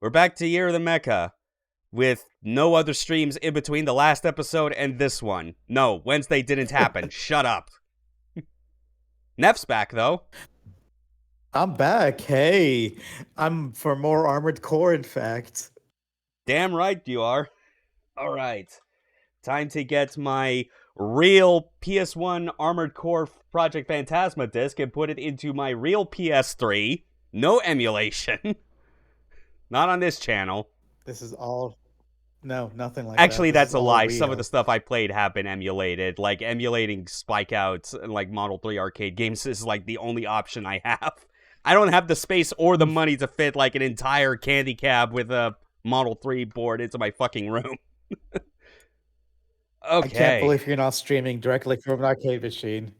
We're back to Year of the Mecha, with no other streams in between the last episode and this one. No, Wednesday didn't happen. Shut up. Neff's back, though. I'm back. Hey, I'm for more Armored Core, in fact. Damn right you are. Alright. Time to get my real PS1 Armored Core Project Phantasma disc and put it into my real PS3. No emulation. Not on this channel. This is all... No, nothing like Actually, that. that's a lie. Some of the stuff I played have been emulated. Like, emulating Spike Out and, like, Model 3 arcade games is, like, the only option I have. I don't have the space or the money to fit, like, an entire candy cab with a Model 3 board into my fucking room. Okay. I can't believe you're not streaming directly from an arcade machine.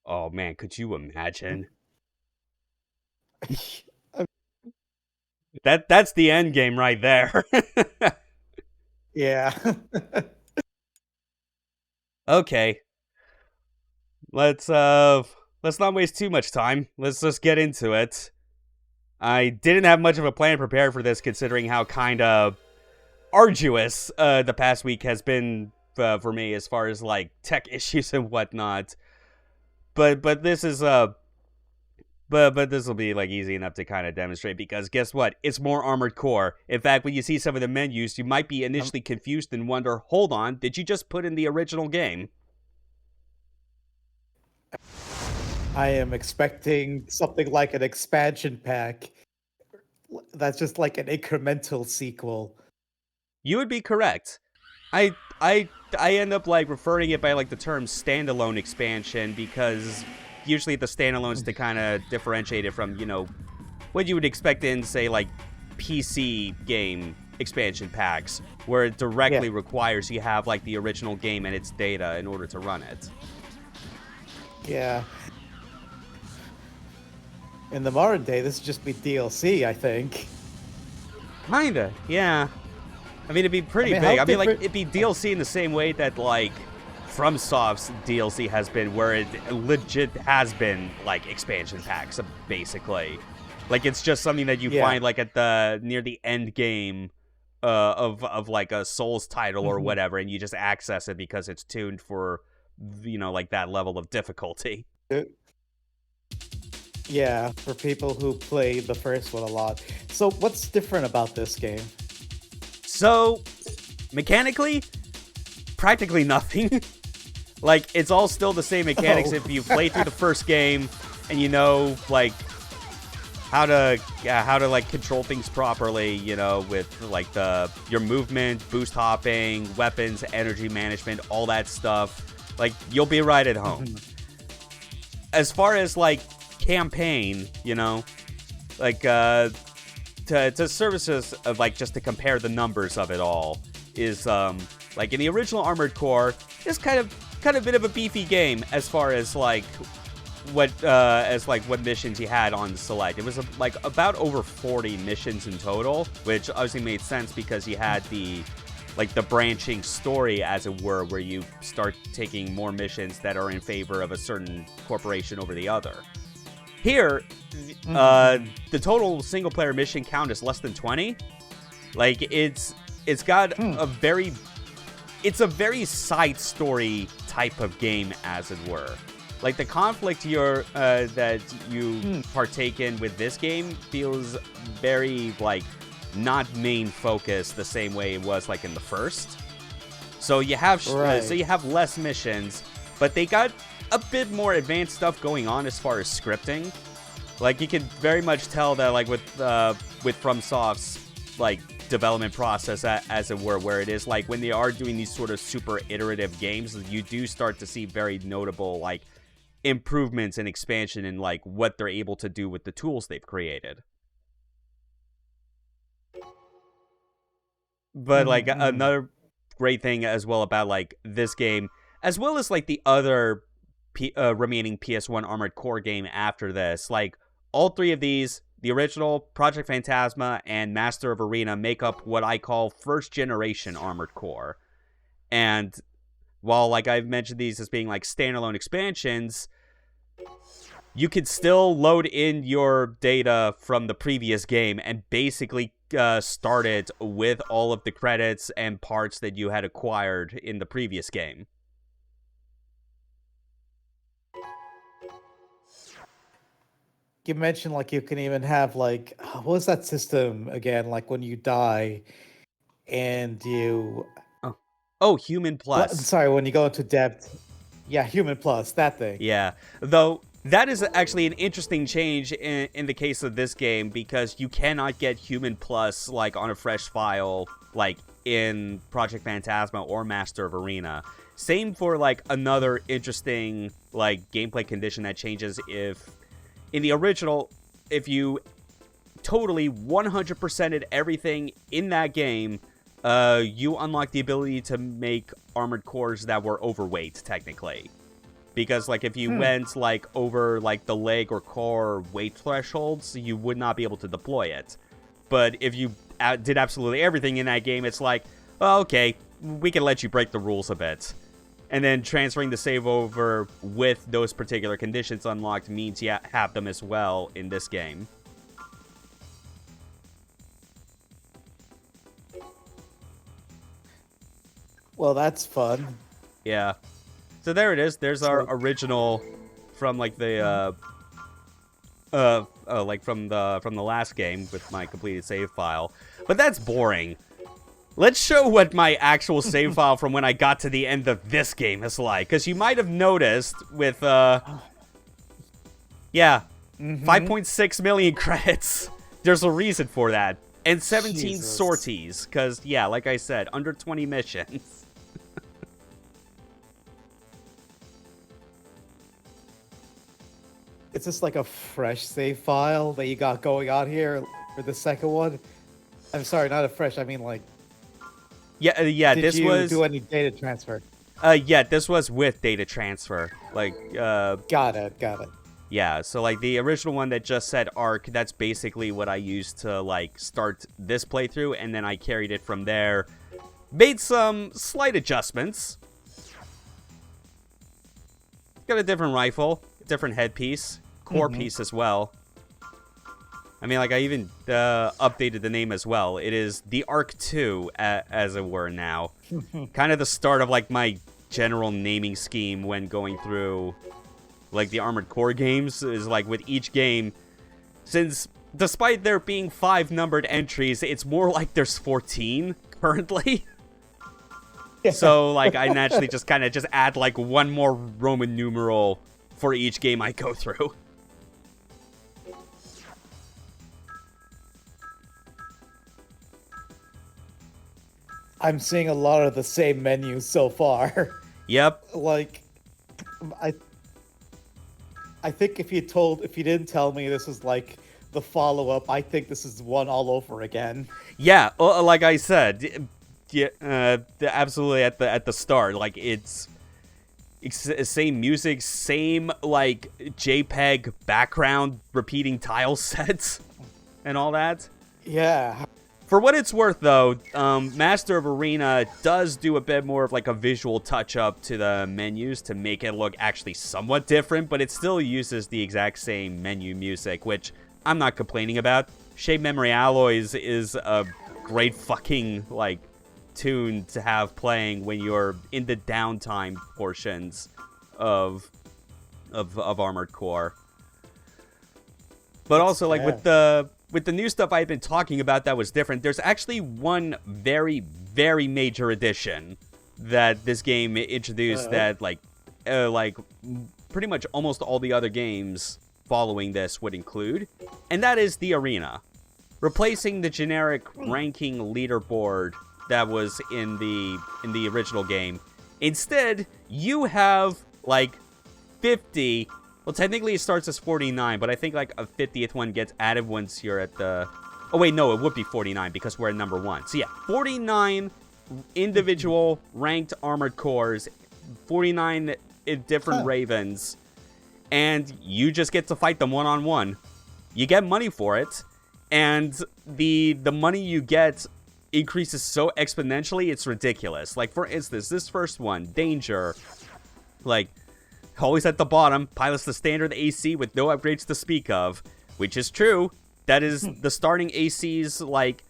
Oh, man, could you imagine? That's the end game right there. Yeah. Okay. Let's not waste too much time. Let's just get into it. I didn't have much of a plan prepared for this, considering how kind of arduous the past week has been for me as far as like tech issues and whatnot. But this is But this will be like easy enough to kind of demonstrate, because guess what? It's more Armored Core. In fact, when you see some of the menus, you might be initially confused and wonder, hold on, did you just put in the original game? I am expecting something like an expansion pack. That's just like an incremental sequel. You would be correct. I end up like referring it by like the term standalone expansion, because usually the standalones to kind of differentiate it from, you know, what you would expect in, say, like, PC game expansion packs, where it directly requires you have, like, the original game and its data in order to run it. Yeah. In the modern day, this would just be DLC, I think. Kinda, yeah. I mean, it'd be pretty big. I mean, like, it'd be DLC in the same way that, like, FromSoft's DLC has been, where it legit has been like expansion packs, basically. Like, it's just something that you find like at the near the end game of like a Souls title or whatever, and you just access it because it's tuned for, you know, like that level of difficulty. Yeah, for people who play the first one a lot. So what's different about this game? So mechanically, practically nothing. Like, it's all still the same mechanics if you play through the first game and you know, like, how to like control things properly, you know, with like your movement, boost hopping, weapons, energy management, all that stuff. Like, you'll be right at home. As far as like campaign, you know, like to services of like just to compare the numbers of it all is like in the original Armored Core, it's kind of a bit of a beefy game as far as like what missions you had on select. It was like about over 40 missions in total, which obviously made sense because you had the branching story, as it were, where you start taking more missions that are in favor of a certain corporation over the other. Here, the total single player mission count is less than 20. Like, it's got it's a very side story type of game, as it were. Like, the conflict that you partake in with this game feels very, like, not main focused the same way it was, like, in the first. So you have less missions, but they got a bit more advanced stuff going on as far as scripting. Like, you can very much tell that, like, with FromSoft's, like, development process, as it were, where it is like when they are doing these sort of super iterative games, you do start to see very notable like improvements and expansion in like what they're able to do with the tools they've created. But like another great thing as well about like this game, as well as like the other remaining PS1 Armored Core game after this, like all three of these, the original, Project Phantasma, and Master of Arena, make up what I call first-generation Armored Core. And while, like, I've mentioned these as being, like, standalone expansions, you could still load in your data from the previous game and basically started with all of the credits and parts that you had acquired in the previous game. You mentioned like you can even have like what was that system again? Like when you die and you Oh, Human Plus. sorry, when you go into depth. Yeah, Human Plus, that thing. Yeah, though that is actually an interesting change in the case of this game, because you cannot get Human Plus like on a fresh file like in Project Phantasma or Master of Arena. Same for like another interesting like gameplay condition that changes if in the original, if you totally 100%ed everything in that game, you unlock the ability to make armored cores that were overweight, technically. Because, like, if you went, like, over, like, the leg or core weight thresholds, you would not be able to deploy it. But if you did absolutely everything in that game, it's like, oh, okay, we can let you break the rules a bit. And then transferring the save over with those particular conditions unlocked means you have them as well in this game. Well, that's fun. Yeah. So there it is. There's our original from like the like from the last game with my completed save file. But that's boring. Let's show what my actual save file from when I got to the end of this game is like, because you might have noticed with 5.6 million credits. There's a reason for that. And 17 sorties, because, yeah, like I said, under 20 missions. Is this like a fresh save file that you got going on here for the second one? I'm sorry, not a fresh, I mean like... Yeah, Did this you was... do any data transfer? Yeah, this was with data transfer. Like, Got it. Yeah, so, like, the original one that just said ARC, that's basically what I used to, like, start this playthrough, and then I carried it from there. Made some slight adjustments. Got a different rifle, different headpiece, core piece as well. I mean, like, I even updated the name as well. It is the ARC 2, as it were, now. Kind of the start of, like, my general naming scheme when going through... like, the Armored Core games, is, like, with each game, since, despite there being 5 numbered entries, it's more like there's 14, currently. So, like, I naturally just kind of just add, like, one more Roman numeral for each game I go through. I'm seeing a lot of the same menus so far. Yep. Like, I think if you didn't tell me this was like the follow-up, I think this is one all over again. Yeah, like I said, absolutely at the start, like it's same music, same like JPEG background, repeating tile sets, and all that. Yeah. For what it's worth, though, Master of Arena does do a bit more of like a visual touch-up to the menus to make it look actually somewhat different, but it still uses the exact same menu music, which I'm not complaining about. Shape Memory Alloys is a great fucking, like, tune to have playing when you're in the downtime portions of Armored Core. But also, like, with the new stuff I've been talking about that was different, there's actually one very, very major addition that this game introduced that, like, pretty much almost all the other games following this would include, and that is the arena. Replacing the generic ranking leaderboard that was in the original game. Instead, you have, like, 50... Well, technically it starts as 49, but I think, like, a 50th one gets added once you're at the... Oh, wait, no, it would be 49 because we're at number 1. So, yeah, 49 individual ranked armored cores, 49 different ravens, and you just get to fight them one-on-one. You get money for it, and the money you get increases so exponentially, it's ridiculous. Like, for instance, this first one, Danger, like... always at the bottom, pilots the standard AC with no upgrades to speak of, which is true. That is the starting AC's, like,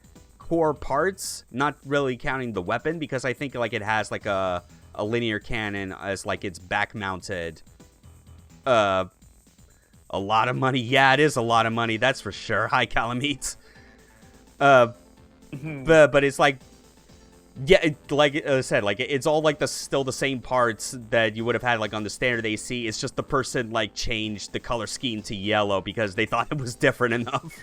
core parts, not really counting the weapon, because I think like it has like a linear cannon as like its back mounted. A lot of money. Yeah, it is a lot of money. That's for sure. Hi, Calamite. But it's like, yeah, like I said, like it's all like still the same parts that you would have had like on the standard AC. It's just the person like changed the color scheme to yellow because they thought it was different enough.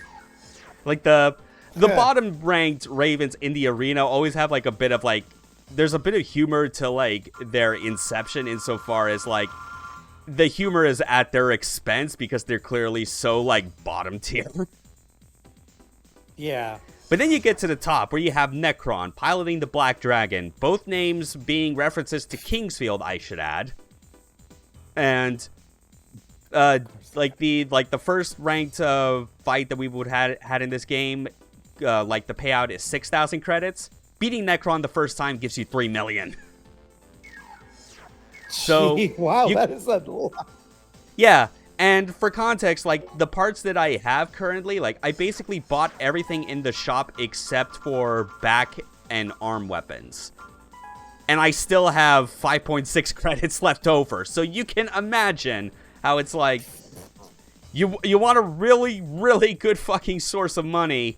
Like the bottom ranked Ravens in the arena always have like a bit of like, there's a bit of humor to like their inception insofar as like the humor is at their expense because they're clearly so like bottom tier. Yeah. But then you get to the top where you have Necron piloting the Black Dragon, both names being references to Kingsfield, I should add. And like the first ranked fight that we would had in this game, like the payout is 6,000 credits. Beating Necron the first time gives you 3 million. So wow, that is a lot. Yeah. And for context, like, the parts that I have currently, like, I basically bought everything in the shop except for back and arm weapons. And I still have 5.6 credits left over. So you can imagine how it's like, you want a really, really good fucking source of money.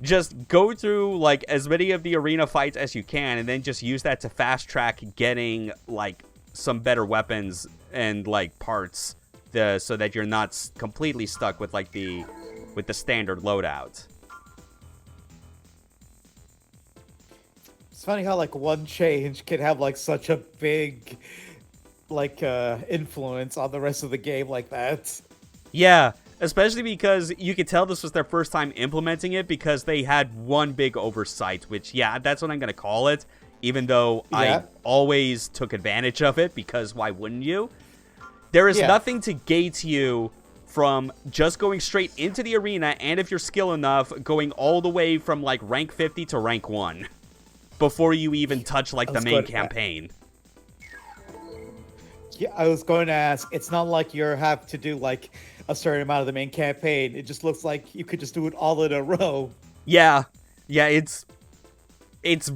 Just go through, like, as many of the arena fights as you can, and then just use that to fast track getting, like, some better weapons and, like, parts. So that you're not completely stuck with like the standard loadout. It's funny how like one change can have like such a big like influence on the rest of the game like that. Yeah, especially because you could tell this was their first time implementing it because they had one big oversight, which yeah, that's what I'm gonna call it. Even though I always took advantage of it because why wouldn't you? There is nothing to gate you from just going straight into the arena, and if you're skilled enough, going all the way from, like, rank 50 to rank 1. Before you even touch, like, the main campaign. Yeah, I was going to ask, it's not like you have to do, like, a certain amount of the main campaign. It just looks like you could just do it all in a row. Yeah. Yeah, it's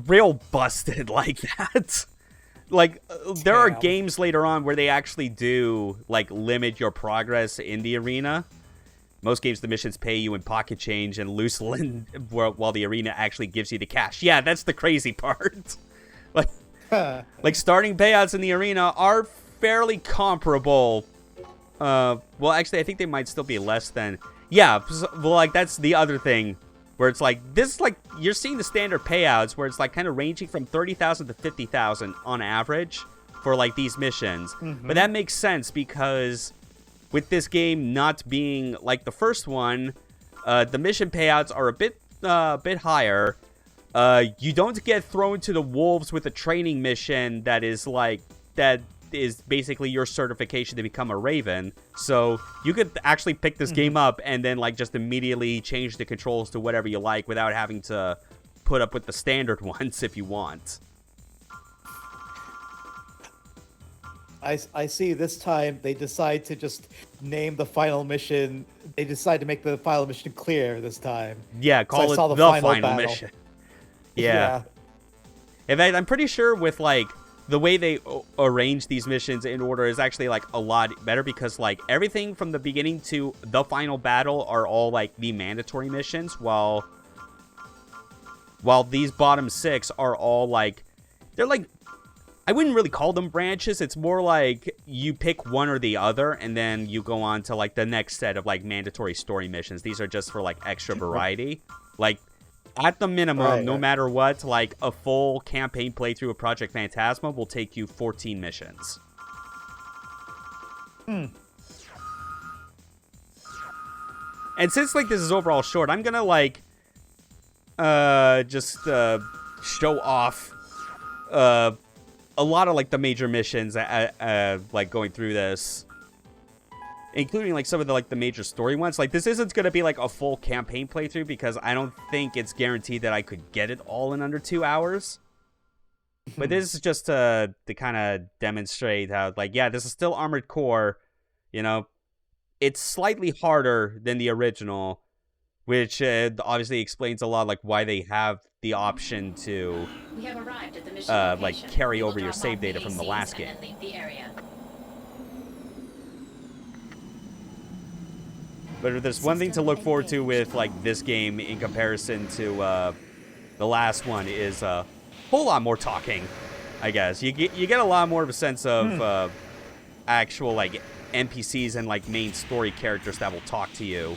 real busted like that. Like, there are games later on where they actually do, like, limit your progress in the arena. Most games, the missions pay you in pocket change and loose lint while the arena actually gives you the cash. Yeah, that's the crazy part. Like starting payouts in the arena are fairly comparable. Well, actually, I think they might still be less than... Yeah, well, like, that's the other thing. Where it's like, this, like, you're seeing the standard payouts where it's, like, kind of ranging from 30,000 to 50,000 on average for, like, these missions. But that makes sense because with this game not being like the first one, the mission payouts are a bit higher. You don't get thrown to the wolves with a training mission that is, like, that is basically your certification to become a Raven. So you could actually pick this game up and then like just immediately change the controls to whatever you like without having to put up with the standard ones if you want. I see this time they decide to just name the final mission. They decide to make the final mission clear this time. Yeah, call it the final mission. Yeah. In fact, I'm pretty sure with like the way they arrange these missions in order is actually, like, a lot better because, like, everything from the beginning to the final battle are all, like, the mandatory missions, while these bottom 6 are all, like, they're, like, I wouldn't really call them branches. It's more like you pick one or the other, and then you go on to, like, the next set of, like, mandatory story missions. These are just for, like, extra variety. Like, at the minimum, no matter what, like, a full campaign playthrough of Project Phantasma will take you 14 missions. And since, like, this is overall short, I'm gonna, like, just show off a lot of, like, the major missions, like, going through this. Including, like, some of the, like, the major story ones. Like, this isn't going to be, like, a full campaign playthrough because I don't think it's guaranteed that I could get it all in under 2 hours. But this is just to kind of demonstrate how, like, yeah, this is still Armored Core. You know, it's slightly harder than the original, which obviously explains a lot, like, why they have the option to, We have arrived at the mission like, location. carry We will over your drop save off data the from the ACs last and game. then leave the area. But if there's one thing to look forward to with, like, this game in comparison to the last one is a whole lot more talking, I guess. You get a lot more of a sense of actual, like, NPCs and, like, main story characters that will talk to you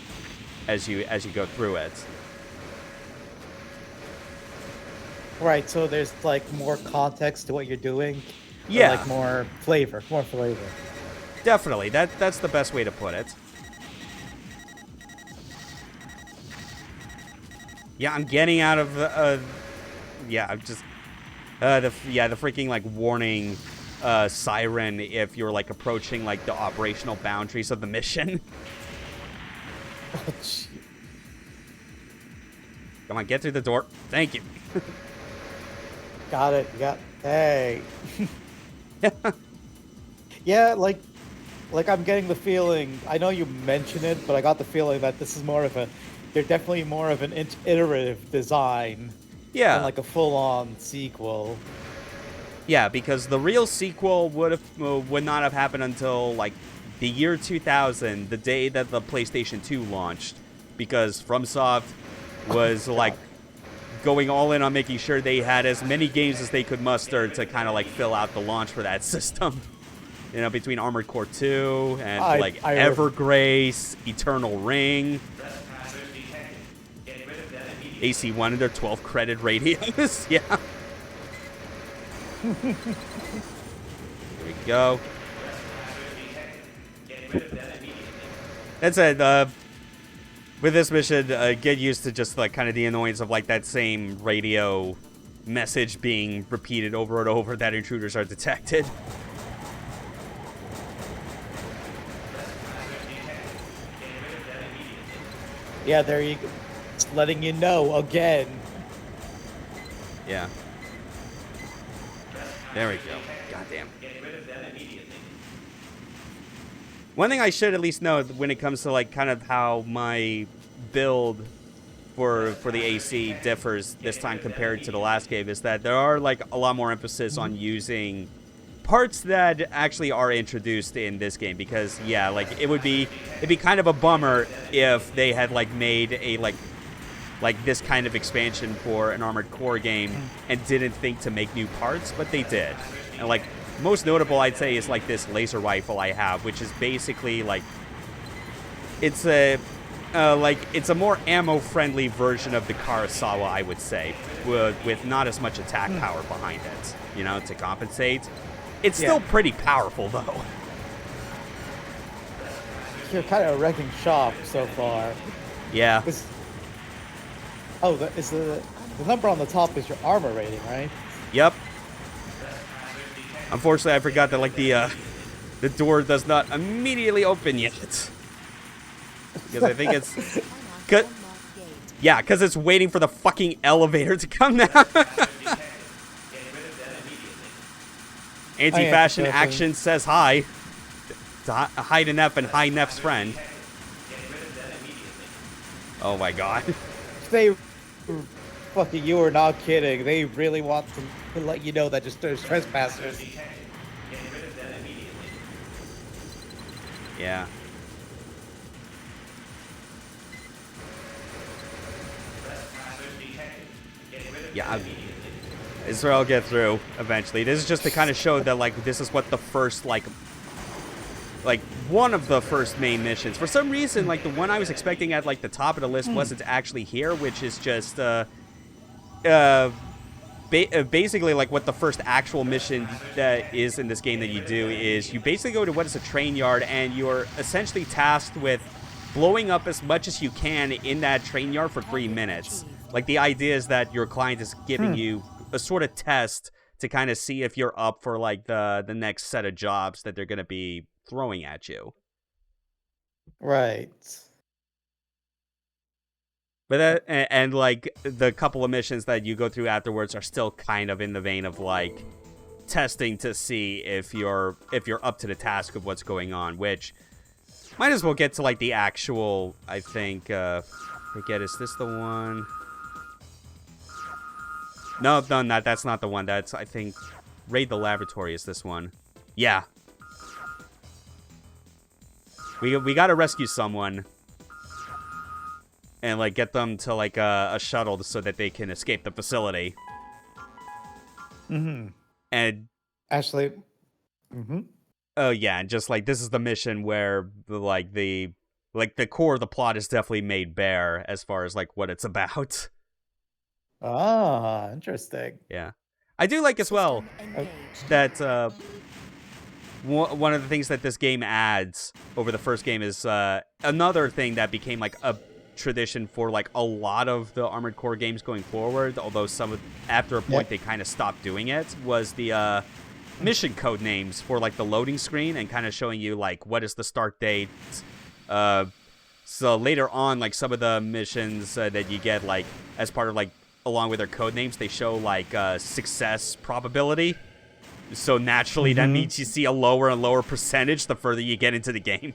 as you go through it. Right, so there's like more context to what you're doing. Yeah. Or, like more flavor. Definitely. That's the best way to put it. Yeah, I'm getting out of yeah, I'm just the freaking, like, warning siren if you're, like, approaching, like, the operational boundaries of the mission. Oh, gee. Come on, get through the door. Thank you. Got it. Hey. Yeah, like I'm getting the feeling. I know you mentioned it, but I got the feeling that this is they're definitely more of an iterative design Yeah. than like a full-on sequel. Yeah, because the real sequel would not have happened until, like, the year 2000, the day that the PlayStation 2 launched, because FromSoft was like going all in on making sure they had as many games as they could muster to kind of, like, fill out the launch for that system. You know, between Armored Core 2 and Evergrace, Eternal Ring, AC1 and their 12 credit radios. Yeah. Here we go. That's it. With this mission, get used to just, like, kind of the annoyance of, like, that same radio message being repeated over and over that intruders are detected. Yeah, there you go. It's letting you know again. Yeah. There we go. Goddamn. One thing I should at least know when it comes to, like, kind of how my build for the AC differs this time compared to the last game is that there are, like, a lot more emphasis on using parts that actually are introduced in this game, because yeah, like, it'd be kind of a bummer if they had, like, made a like this kind of expansion for an Armored Core game and didn't think to make new parts, but they did. And, like, most notable, I'd say, is, like, this laser rifle I have, which is basically, like, it's a more ammo-friendly version of the Kurosawa, I would say, with not as much attack power behind it, you know, to compensate. It's still pretty powerful, though. You're kind of wrecking shop so far. Yeah. The number on the top is your armor rating, right? Yep. Unfortunately, I forgot that, like, the door does not immediately open yet. Because I think it's... Yeah, because it's waiting for the fucking elevator to come down. Anti-fashion action says hi. Hi to Neff and hi Neff's friend. Oh my god. You are not kidding. They really want to let you know that there's trespassers. Yeah. Yeah, this is where I'll get through eventually. This is just to kind of show that, like, this is what the first, like one of the first main missions. For some reason, like, the one I was expecting at, like, the top of the list wasn't actually here, which is just basically, like, what the first actual mission that is in this game that you do is you basically go to what is a train yard, and you're essentially tasked with blowing up as much as you can in that train yard for 3 minutes. Like, the idea is that your client is giving you a sort of test to kind of see if you're up for, like, the next set of jobs that they're going to be throwing at you. Right. But that, and like, the couple of missions that you go through afterwards are still kind of in the vein of, like, testing to see if you're up to the task of what's going on, which Might as well get to, like, the actual, I think, forget, is this the one? No, that's not the one. That's, I think, Raid the Laboratory is this one. Yeah. We gotta rescue someone. And, like, get them to, like, a shuttle so that they can escape the facility. Mm-hmm. And... Actually... Mm-hmm. Oh, yeah, and just, like, this is the mission where, like, the core of the plot is definitely made bare as far as, like, what it's about. Ah, interesting. Yeah. I do like as well that one of the things that this game adds over the first game is another thing that became, like, a tradition for, like, a lot of the Armored Core games going forward, although after a point they kind of stopped doing it, was the mission code names for, like, the loading screen and kind of showing you, like, what is the start date. So later on, like, some of the missions that you get, like, as part of, like, along with their code names, they show, like, success probability. So naturally, that means you see a lower and lower percentage the further you get into the game.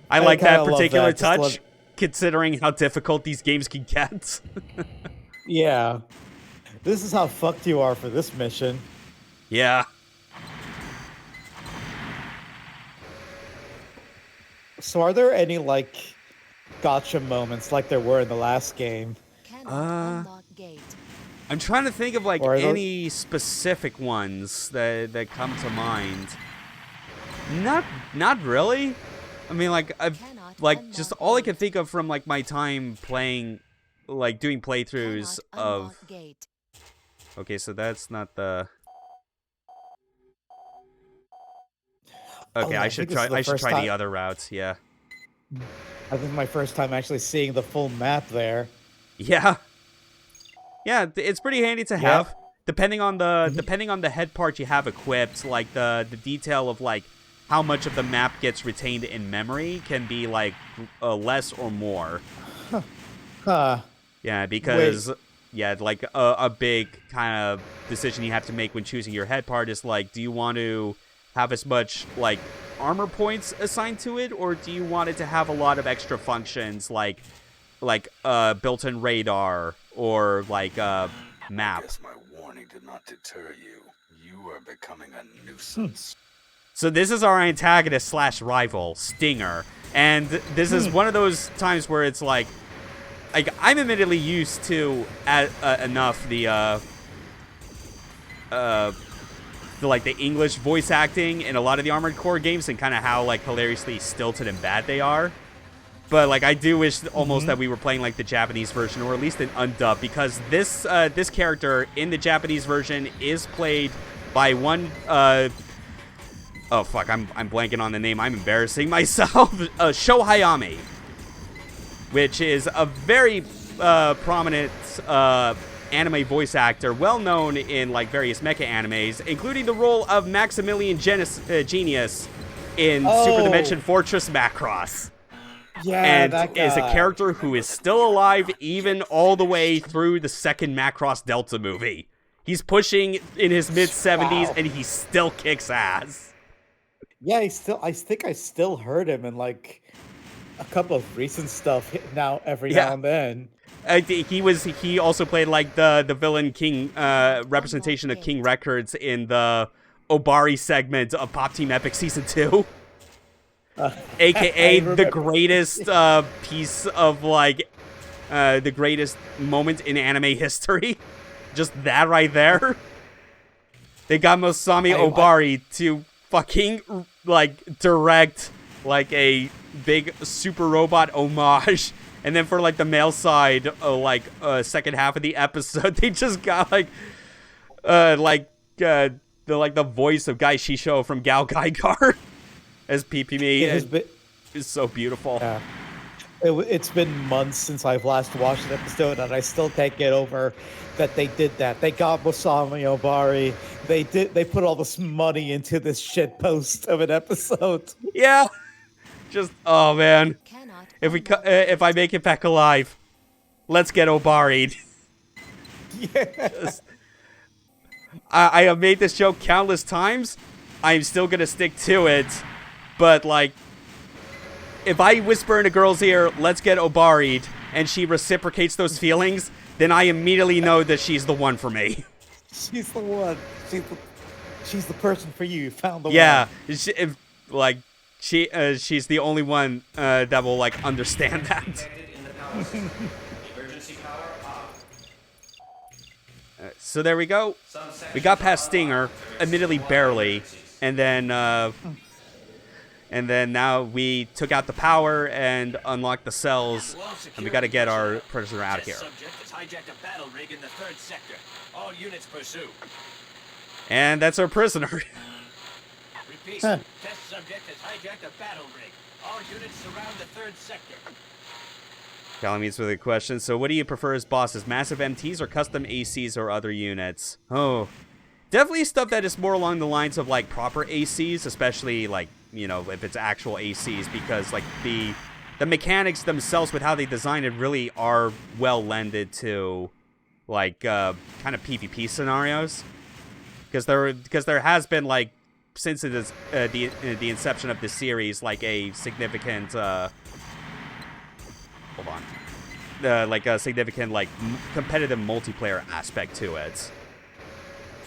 I like that particular touch, considering how difficult these games can get. Yeah. This is how fucked you are for this mission. Yeah. So are there any, like, gotcha moments like there were in the last game? I'm trying to think of, like, any specific ones that come to mind. Not really. I mean, like, just all I can think of from, like, my time playing, like, doing playthroughs of... Okay, so that's not the... Okay, I should try the other routes, yeah. I think my first time actually seeing the full map there. Yeah. Yeah, it's pretty handy to have. Depending on the head part you have equipped, like the detail of, like, how much of the map gets retained in memory can be, like, less or more. Huh. Yeah, because like a big kind of decision you have to make when choosing your head part is, like, do you want to have as much, like, armor points assigned to it, or do you want it to have a lot of extra functions like built-in radar or, like, map? I guess my warning did not deter you. You are becoming a nuisance. So this is our antagonist / rival, Stinger, and this is one of those times where it's like I'm admittedly used to enough the English voice acting in a lot of the Armored Core games and kind of how, like, hilariously stilted and bad they are. But, like, I do wish almost that we were playing, like, the Japanese version, or at least an undub, because this character in the Japanese version is played by one oh fuck, I'm blanking on the name. I'm embarrassing myself. Sho Hayami, which is a very prominent anime voice actor, well known in, like, various mecha animes, including the role of Maximilian Genius in Super Dimension Fortress Macross. Yeah, and that guy is a character who is still alive even all the way through the second Macross Delta movie. He's pushing in his mid-70s, and he still kicks ass. Yeah, I think I still heard him in, like, a couple of recent stuff every now and then. He also played, like, the villain King representation of King Records in the Obari segment of Pop Team Epic Season 2. AKA the greatest piece of, like, the greatest moment in anime history. Just that right there. They got Masami Obari to fucking, like, direct, like, a big super robot homage. And then for, like, the male side, second half of the episode, they just got, like, the voice of Gai Shisho from Gal Gaigar as PPME. It's so beautiful. Yeah. It's been months since I've last watched an episode, and I still can't get over that they did that. They got Masami Obari. They put all this money into this shit post of an episode. Yeah. Just, oh man. If I make it back alive, let's get Obari'd. Yes. I have made this joke countless times. I'm still gonna stick to it. But, like, if I whisper in a girl's ear, let's get Obari'd, and she reciprocates those feelings, then I immediately know that she's the one for me. She's the one. She's the person for you. You found the Yeah, one. she's the only one that will, like, understand that. So there we go. We got past Stinger, admittedly barely, and then now we took out the power and unlocked the cells, and we got to get our prisoner out of here. All units pursue. And that's our prisoner. Repeat. Test subject has hijacked a battle rig. All units surround the third sector. Callie meets with a question. So what do you prefer as bosses? Massive MTs or custom ACs or other units? Oh, definitely stuff that is more along the lines of, like, proper ACs, especially, like, you know, if it's actual ACs, because, like, the mechanics themselves with how they designed it really are well lended to, like, kind of PvP scenarios. Because there has been, like, since it is the inception of the series, like, a significant like a significant, like, competitive multiplayer aspect to it.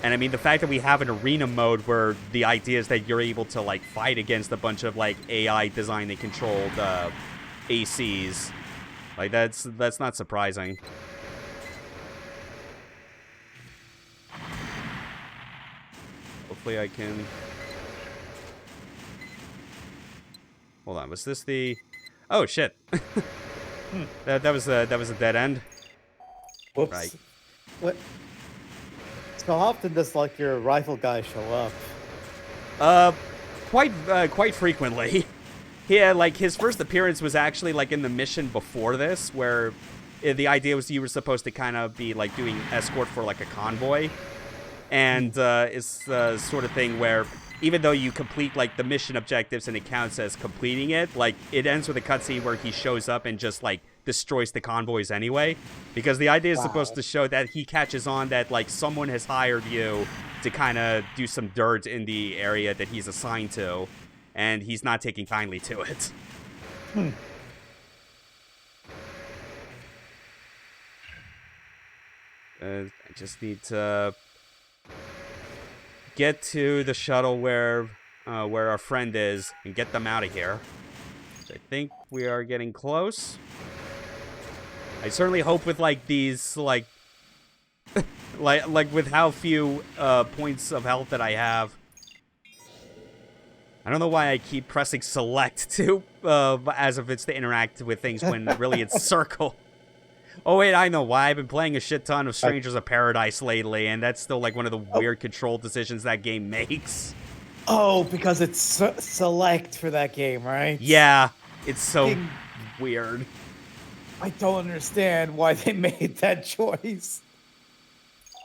And I mean, the fact that we have an arena mode where the idea is that you're able to, like, fight against a bunch of, like, AI designed and controlled ACs, like, that's not surprising. Hopefully I can... Hold on, was this the... Oh, shit. that was a dead end. Whoops. Right. What? So often does, like, your rifle guy show up? Quite frequently. Yeah, like, his first appearance was actually, like, in the mission before this, where the idea was you were supposed to kind of be, like, doing escort for, like, a convoy. And it's the sort of thing where even though you complete, like, the mission objectives and it counts as completing it, like, it ends with a cutscene where he shows up and just, like, destroys the convoys anyway. Because the idea is supposed to show that he catches on that, like, someone has hired you to kind of do some dirt in the area that he's assigned to, and he's not taking kindly to it. I just need to get to the shuttle where our friend is and get them out of here. Which I think we are getting close. I certainly hope with, like, these, like, like with how few points of health that I have. I don't know why I keep pressing select to as if it's to interact with things when really it's circle. Oh wait, I know why. I've been playing a shit ton of Strangers of Paradise lately, and that's still, like, one of the weird control decisions that game makes. Oh, because it's select for that game, right? Yeah, it's so weird. I don't understand why they made that choice.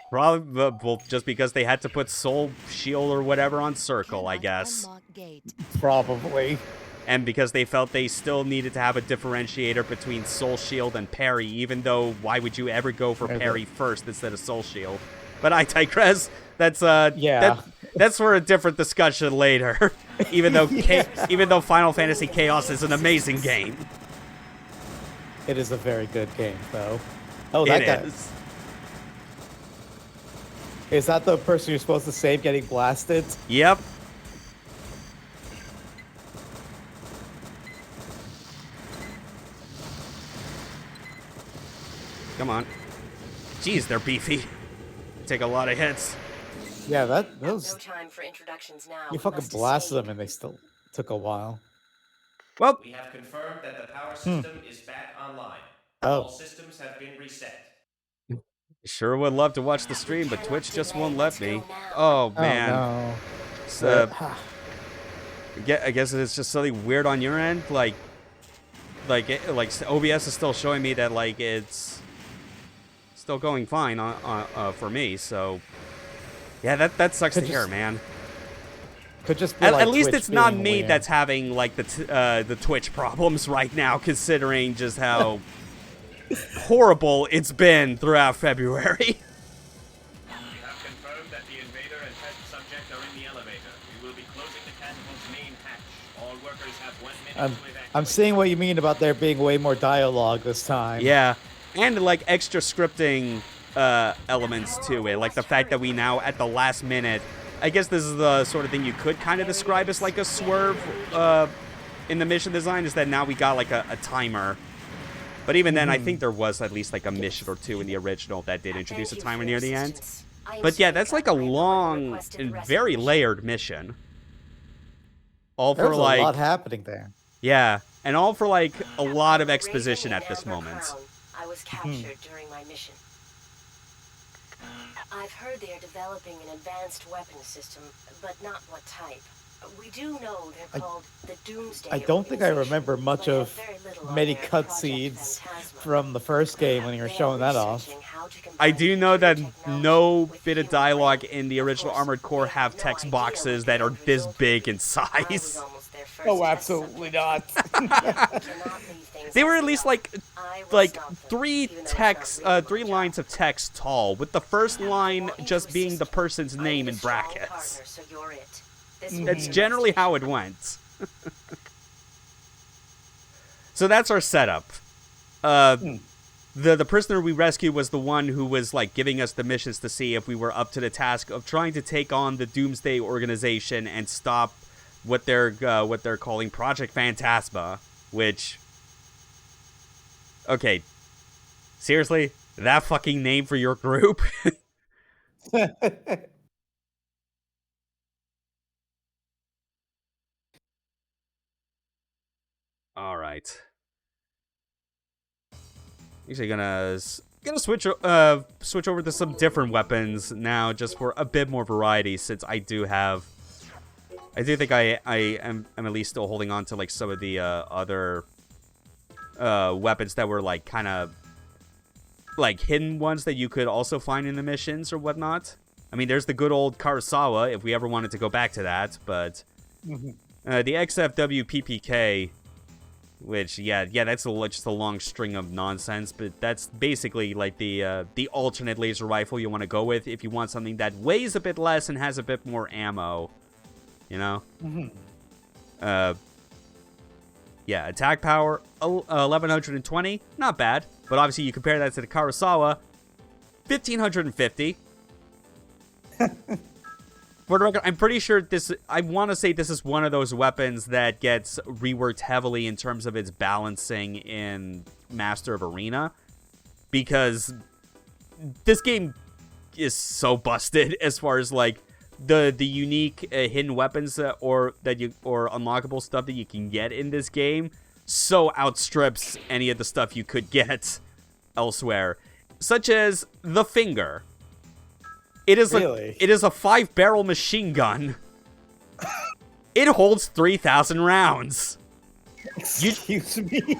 Probably, well, just because they had to put Soul Shield or whatever on Circle, I guess. Probably. And because they felt they still needed to have a differentiator between Soul Shield and Parry, even though why would you ever go for Parry first instead of Soul Shield? But I digress. That's that's for a different discussion later. Even though Final Fantasy Chaos is an amazing game. It is a very good game, though. Oh, that guy. Is that the person you're supposed to save getting blasted? Yep. Come on. Jeez, they're beefy. Take a lot of hits. Yeah, those... No time for introductions now. You fucking blasted them and they still took a while. Well, We have confirmed that the power system is back online. Oh. All systems have been reset. Sure would love to watch the stream, but Twitch just won't let me. Oh, man. Oh, no. So, I guess it's just something weird on your end. Like OBS is still showing me that, like, it's still going fine for me. So, yeah, that sucks to hear, man. Could just be at least Twitch it's not being me weird. that's having, like, the Twitch problems right now, considering just how horrible it's been throughout February. We have confirmed that the invader and test subject are in the elevator. We will be closing the mechanical's main hatch. All workers have 1 minute I'm, to evacuate. I'm seeing what you mean about there being way more dialogue this time. Yeah, and like extra scripting elements to it, like the fact that we now at the last minute. I guess this is the sort of thing you could kind of describe as like a swerve in the mission design, is that now we got like a timer. But even then, I think there was at least like a mission or two in the original that did introduce a timer near the end. But yeah, that's like a long and very layered mission. All for There's like a lot happening there. yeah, and all for like a lot of exposition at this moment. I was captured during my mission. I've heard they are developing an advanced weapon system, but not what type. We do know they're called the Doomsday. I don't think I Organization, remember much but I have of very little on many their Project cutscenes Phantasma. from the first game when you were They are showing that off. researching how to I combine do know that technology no with bit of human dialogue brain. in the original Of course, Armored Core they have no text idea boxes what that the are end this result big in I was size. almost their first Oh, test absolutely subject. not. You cannot leave things They were as at least are. like I will like stop them, three even though it's text not really three my lines job. of text tall, with the first line Want you just to being the assist me. person's I name need a in strong brackets. partner, so you're it. This will That's be generally investigation. how it went. So that's our setup. The prisoner we rescued was the one who was like giving us the missions to see if we were up to the task of trying to take on the Doomsday Organization and stop what they're calling Project Phantasma, which, okay, seriously, that fucking name for your group? All right. Actually, gonna switch over to some different weapons now, just for a bit more variety, since I do think I am at least still holding on to like some of the other weapons that were like kind of like hidden ones that you could also find in the missions or whatnot. I mean, there's the good old Kurosawa if we ever wanted to go back to that, but the XFW PPK. Which, yeah, that's just a long string of nonsense, but that's basically like the alternate laser rifle you want to go with if you want something that weighs a bit less and has a bit more ammo, you know? Yeah, attack power, 1120, not bad, but obviously you compare that to the Kurosawa, 1550. For the record, I'm pretty sure I want to say this is one of those weapons that gets reworked heavily in terms of its balancing in Master of Arena, because this game is so busted as far as like the unique hidden weapons or unlockable stuff that you can get in this game so outstrips any of the stuff you could get elsewhere, such as the finger. It is Really? it is a 5-barrel machine gun. It holds 3,000 rounds. Excuse me.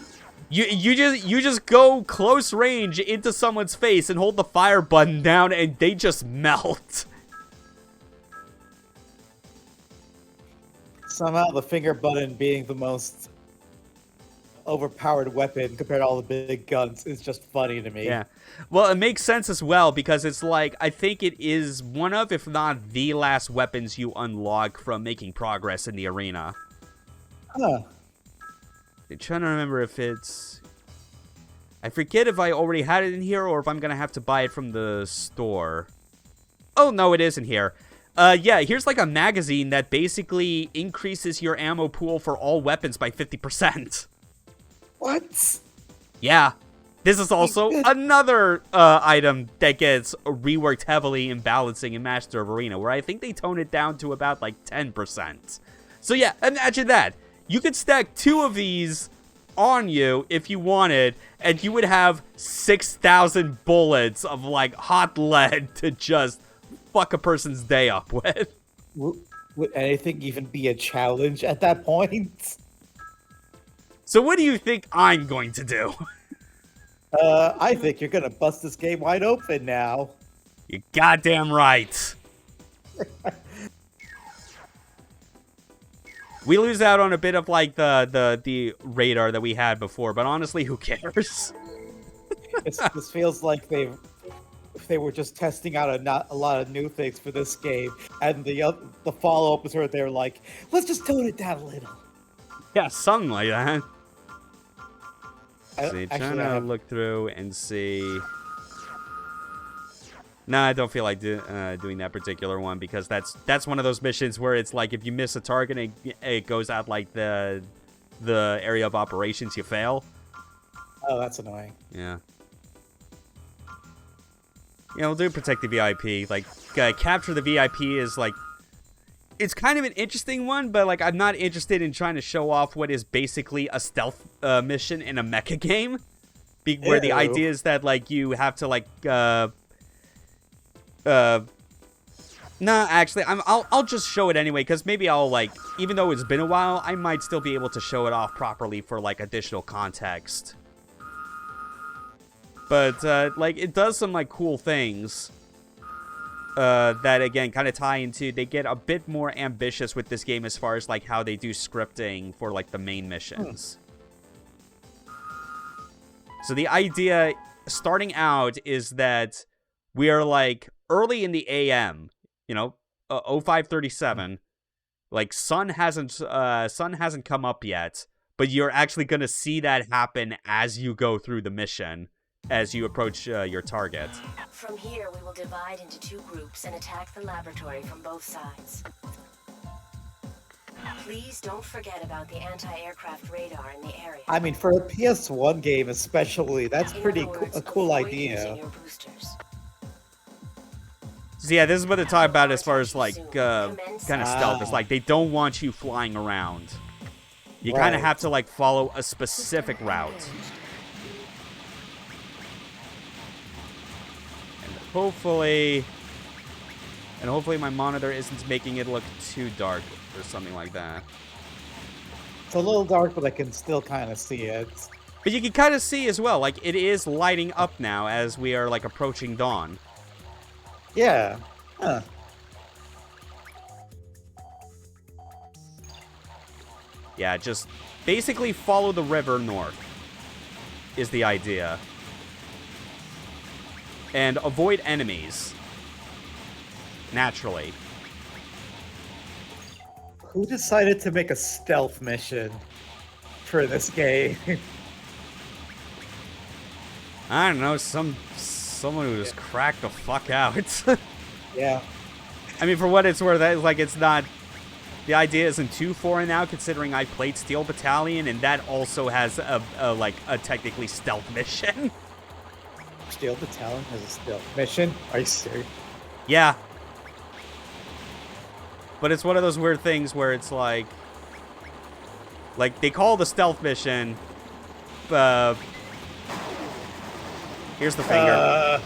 You just go close range into someone's face and hold the fire button down, and they just melt. Somehow the finger button being the most overpowered weapon compared to all the big guns is just funny to me. Yeah. Well, it makes sense as well, because it's like, I think it is one of, if not the last weapons you unlock from making progress in the arena. Huh. I'm trying to remember if it's... I forget if I already had it in here or if I'm going to have to buy it from the store. Oh, no, it is in here. Yeah, here's like a magazine that basically increases your ammo pool for all weapons by 50%. What? Yeah. This is also another item that gets reworked heavily in balancing in Master of Arena, where I think they tone it down to about like 10%. So yeah, imagine that. You could stack 2 of these on you if you wanted, and you would have 6,000 bullets of like hot lead to just fuck a person's day up with. Would anything even be a challenge at that point? So what do you think I'm going to do? I think you're gonna bust this game wide open now. You're goddamn right. We lose out on a bit of like the radar that we had before, but honestly, who cares? This feels like they've if they were just testing out a lot of new things for this game, and the follow-up is where they're like, let's just tone it down a little. Yeah, something like that. See, Actually, trying to look through and see. No, I don't feel like doing that particular one because that's one of those missions where it's like if you miss a target, it goes out like the area of operations. You fail. Oh, that's annoying. Yeah. We'll do protect the VIP. Like, capture the VIP is like, it's kind of an interesting one, but like, I'm not interested in trying to show off what is basically a stealth mission in a mecha game, where the idea is that like you have to like, actually, I'll just show it anyway because maybe I'll like, even though it's been a while, I might still be able to show it off properly for like additional context. But, like, it does some, like, cool things that, again, kind of tie into... They get a bit more ambitious with this game as far as, like, how they do scripting for, like, the main missions. So the idea, starting out, is that we are, like, early in the AM, 0537. Like, sun hasn't come up yet, but you're actually going to see that happen as you go through the mission. As you approach your target. From here, we will divide into 2 groups and attack the laboratory from both sides. Please don't forget about the anti-aircraft radar in the area. I mean, for a PS1 game especially, that's pretty a cool idea. Your boosters. So yeah, this is what they're talking about as far as like kind of stealth. It's like they don't want you flying around. You kind of have to like follow a specific route. Hopefully my monitor isn't making it look too dark or something like that. It's a little dark, but I can still kind of see it. But you can kind of see as well, like it is lighting up now as we are like approaching dawn. Yeah. Huh. Yeah, just basically follow the river north is the idea. And avoid enemies. Naturally. Who decided to make a stealth mission for this game? I don't know, someone who just cracked the fuck out. Yeah. I mean, for what it's worth, like it's not. The idea isn't too foreign now, considering I played Steel Battalion, and that also has a technically stealth mission. Steel Battalion has a stealth mission? Are you serious? Yeah. But it's one of those weird things where it's like they call the stealth mission, here's the finger.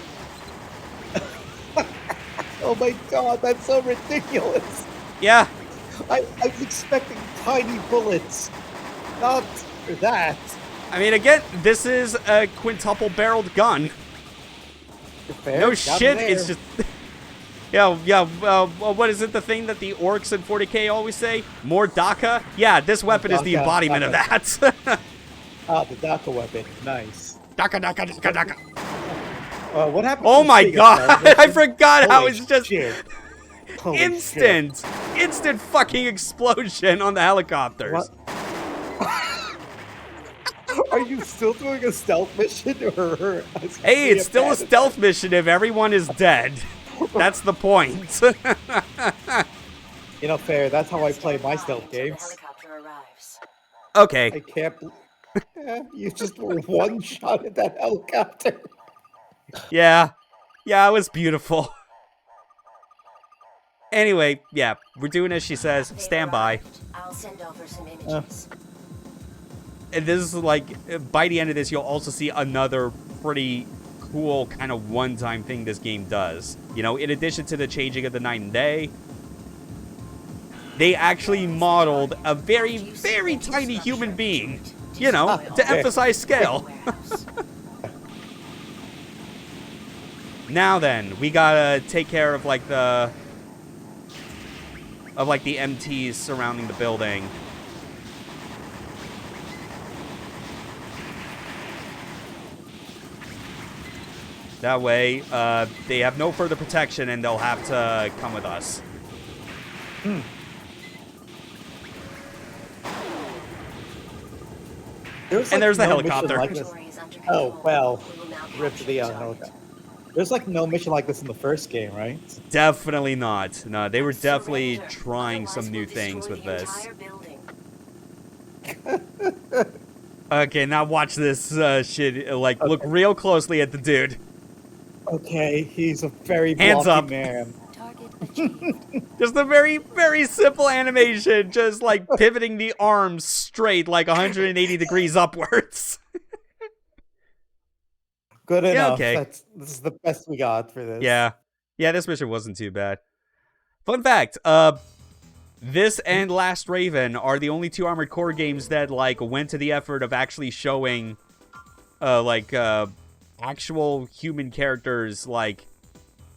Oh my god, that's so ridiculous. Yeah. I was expecting tiny bullets. Not for that. I mean, again, this is a quintuple-barreled gun. Fair, no shit, it's just... what is it, the thing that the orcs in 40K always say? More DACA? Yeah, this weapon is the embodiment of that. Ah, the DACA weapon. Nice. DACA. What happened? Oh my god, I forgot how it's just... Instant fucking explosion on the helicopters. What? Are you still doing a stealth mission? Or hey, it's still a stealth mission if everyone is dead. That's the point. Fair. That's how I play my stealth games. Okay. I can't. You just were one shot at that helicopter. Yeah, it was beautiful. Anyway, yeah, we're doing as she says. Stand by. I'll send over some images. And this is like, by the end of this, you'll also see another pretty cool kind of one-time thing this game does. In addition to the changing of the night and day, they actually modeled a very, very tiny human being, to emphasize scale. Now then, we gotta take care of, the MTs surrounding the building. That way, they have no further protection, and they'll have to come with us. There's the helicopter. Like oh, well, rip to the helicopter. There's like no mission like this in the first game, right? Definitely not. No, they were definitely trying some new things with this. Okay, now watch this shit. Like, look real closely at the dude. Okay, he's a very hands up man. Just a very, very simple animation, just like pivoting the arms straight, like 180 degrees upwards. Good enough. Yeah, okay. This is the best we got for this. Yeah, this mission wasn't too bad. Fun fact: this and Last Raven are the only two Armored Core games that like went to the effort of actually showing, actual human characters, like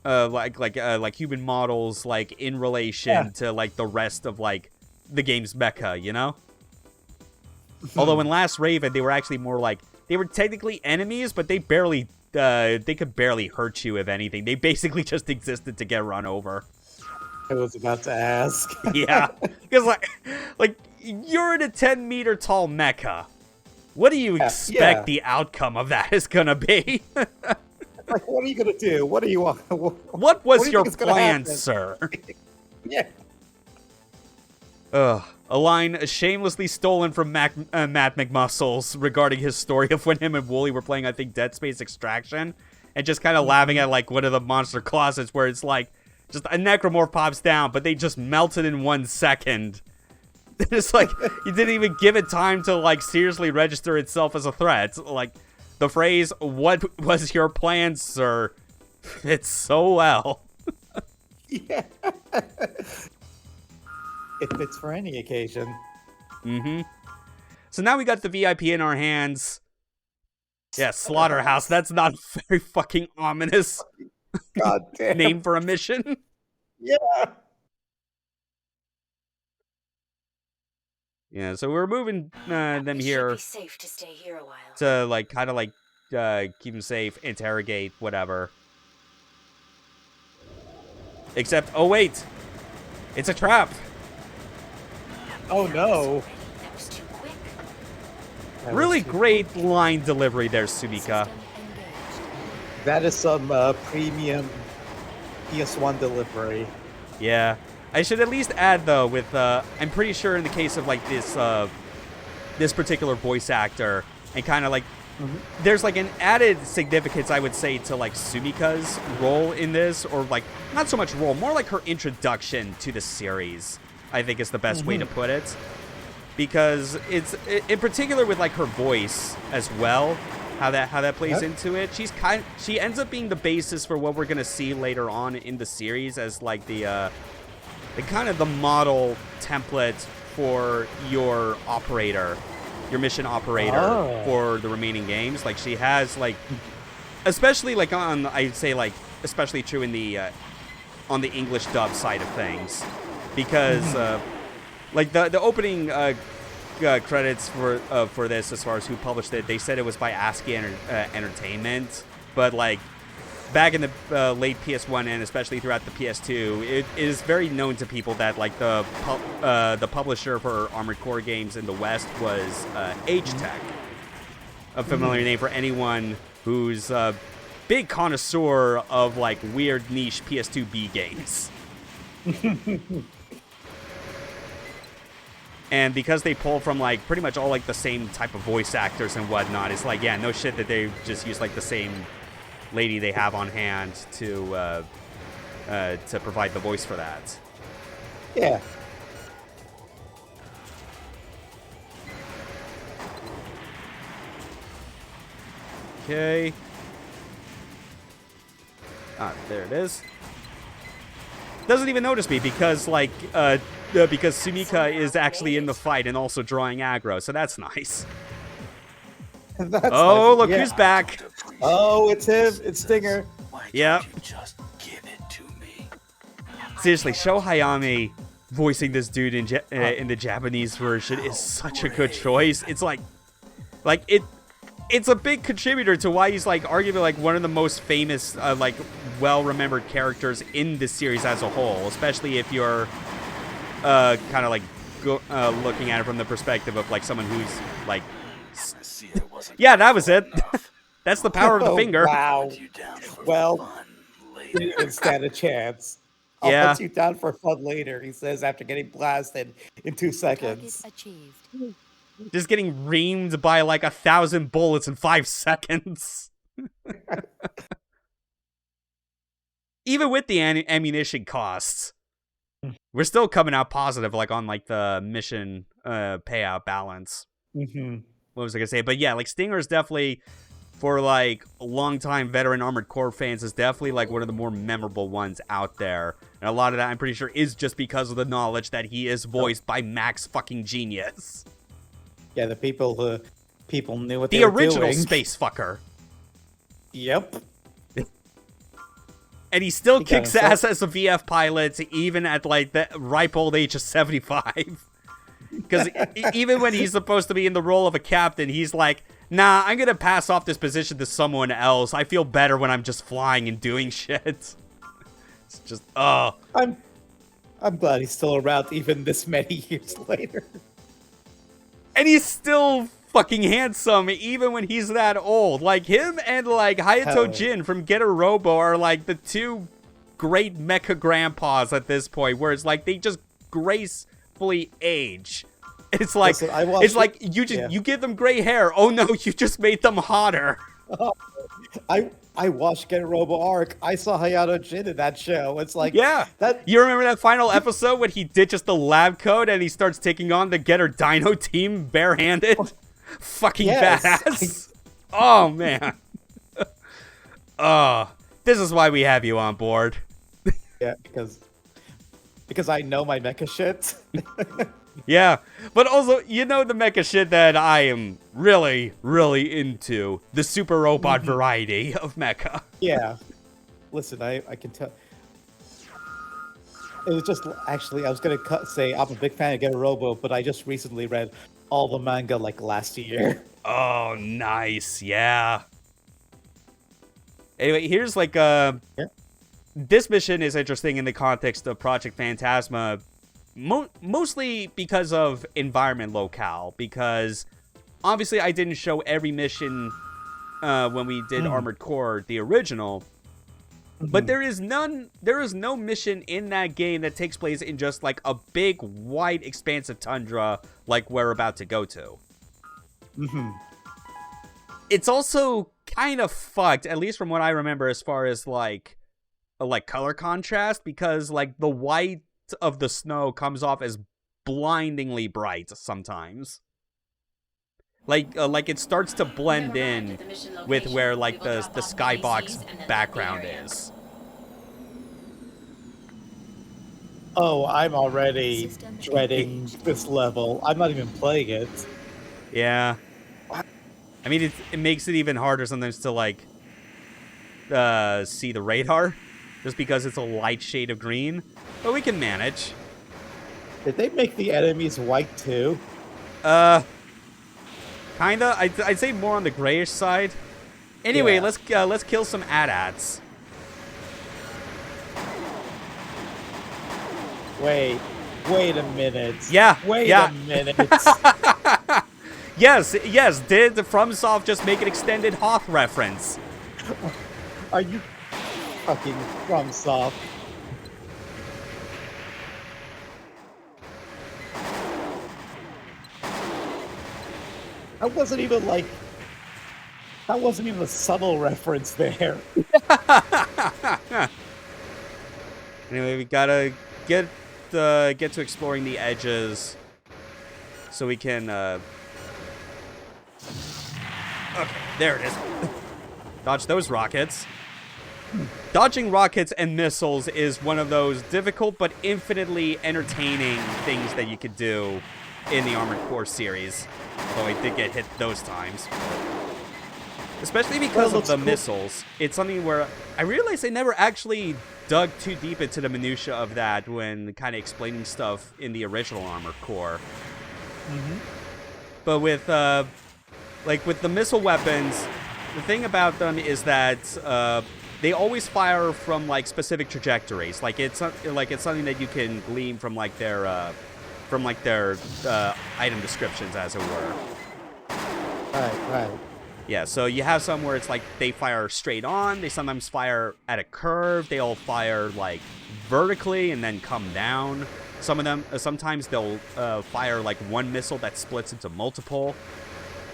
human models, like in relation to like the rest of like the game's mecha, you know. Although in Last Raven, they were actually more like they were technically enemies, but they barely they could barely hurt you if anything. They basically just existed to get run over. I was about to ask. Yeah, because like you're in a 10-meter tall mecha. What do you expect the outcome of that is gonna be? Like, what are you gonna do? What do you want? What was your plan, sir? Yeah. Ugh. A line shamelessly stolen from Matt McMuscles regarding his story of when him and Wooly were playing, I think, Dead Space Extraction, and just kind of laughing at like one of the monster closets where it's like just a necromorph pops down, but they just melted in 1 second. It's like you didn't even give it time to like seriously register itself as a threat. Like the phrase "What was your plan, sir?" fits so well. Yeah. It fits for any occasion. Mm-hmm. So now we got the VIP in our hands. Yeah, Slaughterhouse. That's not very fucking ominous. God damn. Name for a mission. Yeah. Yeah, so we're moving them here. It should be safe to stay here a while. To like kind of like keep them safe, interrogate, whatever. Except, oh wait, it's a trap. Oh no. That was too quick. Really great line delivery there, Sumika. That is some premium PS1 delivery. Yeah. I should at least add, though, with, I'm pretty sure in the case of, like, this particular voice actor, and kind of, like, there's, like, an added significance, I would say, to, like, Sumika's role in this, or, like, not so much role, more like her introduction to the series, I think is the best way to put it. Because it's, in particular with, like, her voice as well, how that plays into it. She ends up being the basis for what we're going to see later on in the series as, like, the kind of the model template for your operator, your mission operator for the remaining games. Like, she has, like, especially, like, on, I'd say, like, especially true in the, on the English dub side of things. Because, like, the opening credits for this, as far as who published it, they said it was by ASCII Entertainment. But, like, back in the late PS1 and especially throughout the PS2, it is very known to people that like the publisher for Armored Core games in the West was H-Tech, a familiar name for anyone who's a big connoisseur of like weird niche PS2B games. And because they pull from like pretty much all like the same type of voice actors and whatnot, it's like, yeah, no shit that they just use like the same lady they have on hand to provide the voice for that. Yeah. Okay. There it is. Doesn't even notice me because like because Sumika is actually in the fight and also drawing aggro, so that's nice. That's oh, nice. look Yeah. who's back. Oh, it's him. It's Stinger. Why Yep. don't you just give it to me? Seriously, Sho Hayami voicing this dude in the Japanese version is such a good choice. It's like it it's a big contributor to why he's, like, arguably, like, one of the most famous, like, well-remembered characters in this series as a whole, especially if you're kind of, like, looking at it from the perspective of, like, someone who's, like... I see it wasn't Yeah, that was it. enough. That's the power of the finger. Wow. Put you down for Well, fun didn't later. even stand a chance. I'll Yeah. put you down for fun later, he says after getting blasted in 2 Target seconds. achieved. Just getting reamed by, like, 1,000 bullets in 5 seconds. Even with the ammunition costs, we're still coming out positive, like, on, like, the mission payout balance. Mm-hmm. What was I gonna say? But yeah, like, Stinger is definitely, for, like, longtime veteran Armored Core fans, is definitely, like, one of the more memorable ones out there. And a lot of that, I'm pretty sure, is just because of the knowledge that he is voiced by Max fucking Genius. Yeah, the people knew what The they were original doing. space fucker. Yep. And he still He got kicks himself- ass as a VF pilot, even at, like, the ripe old age of 75. Because even when he's supposed to be in the role of a captain, he's like, nah, I'm going to pass off this position to someone else. I feel better when I'm just flying and doing shit. It's just, oh. I'm glad he's still around even this many years later. And he's still fucking handsome, even when he's that old. Like, him and, like, Hayato Hell. Jin from Getter Robo are, like, the two great mecha grandpas at this point, where it's like they just gracefully age. It's like, Listen, I watched it's like it- you just yeah. you give them gray hair. Oh no, you just made them hotter. I watched Get Robo Arc. I saw Hayato Jin in that show. It's like Yeah. that. You remember that final episode when he ditches the lab coat and he starts taking on the Getter Dino team barehanded? Fucking Yes. badass. Oh man. This is why we have you on board. Yeah, because I know my mecha shit. Yeah, but also, you know, the mecha shit that I am really, really into. The super robot variety of mecha. Yeah. Listen, I can tell. It was just actually I was gonna say I'm a big fan of Get Robo, but I just recently read all the manga like last year. Oh, nice. Yeah. Anyway, here's like this mission is interesting in the context of Project Phantasma, mostly because of environment locale, because obviously I didn't show every mission when we did Armored Core, the original, but there is no mission in that game that takes place in just like a big, wide, expansive tundra like we're about to go to. It's also kind of fucked, at least from what I remember, as far as like color contrast, because like the white of the snow comes off as blindingly bright sometimes. Like it starts to blend in with where like the skybox background is. Oh, I'm already System dreading engaged. this level. I'm not even playing it. Yeah. I mean, it makes it even harder sometimes to like see the radar, just because it's a light shade of green. But we can manage. Did they make the enemies white too? Kinda. I'd say more on the grayish side. Anyway, Yeah. let's kill some AT-ATs. Wait a minute. Yeah, Wait yeah. a minute. Yes. Did the FromSoft just make an extended Hoth reference? Are you fucking FromSoft? That wasn't even a subtle reference there. Anyway, we gotta get to exploring the edges, so we can. Okay, there it is. Dodge those rockets. Dodging rockets and missiles is one of those difficult but infinitely entertaining things that you could do in the Armored Core series. Although I did get hit those times. Especially because Well, of the cool. missiles. It's something where I realized I never actually dug too deep into the minutia of that when kind of explaining stuff in the original Armored Core. But with like with the missile weapons, the thing about them is that they always fire from like specific trajectories. Like it's something that you can glean from like their item descriptions, as it were. Right. Yeah, so you have some where it's like they fire straight on. They sometimes fire at a curve. They all fire like vertically and then come down. Some of them, sometimes they'll fire like one missile that splits into multiple.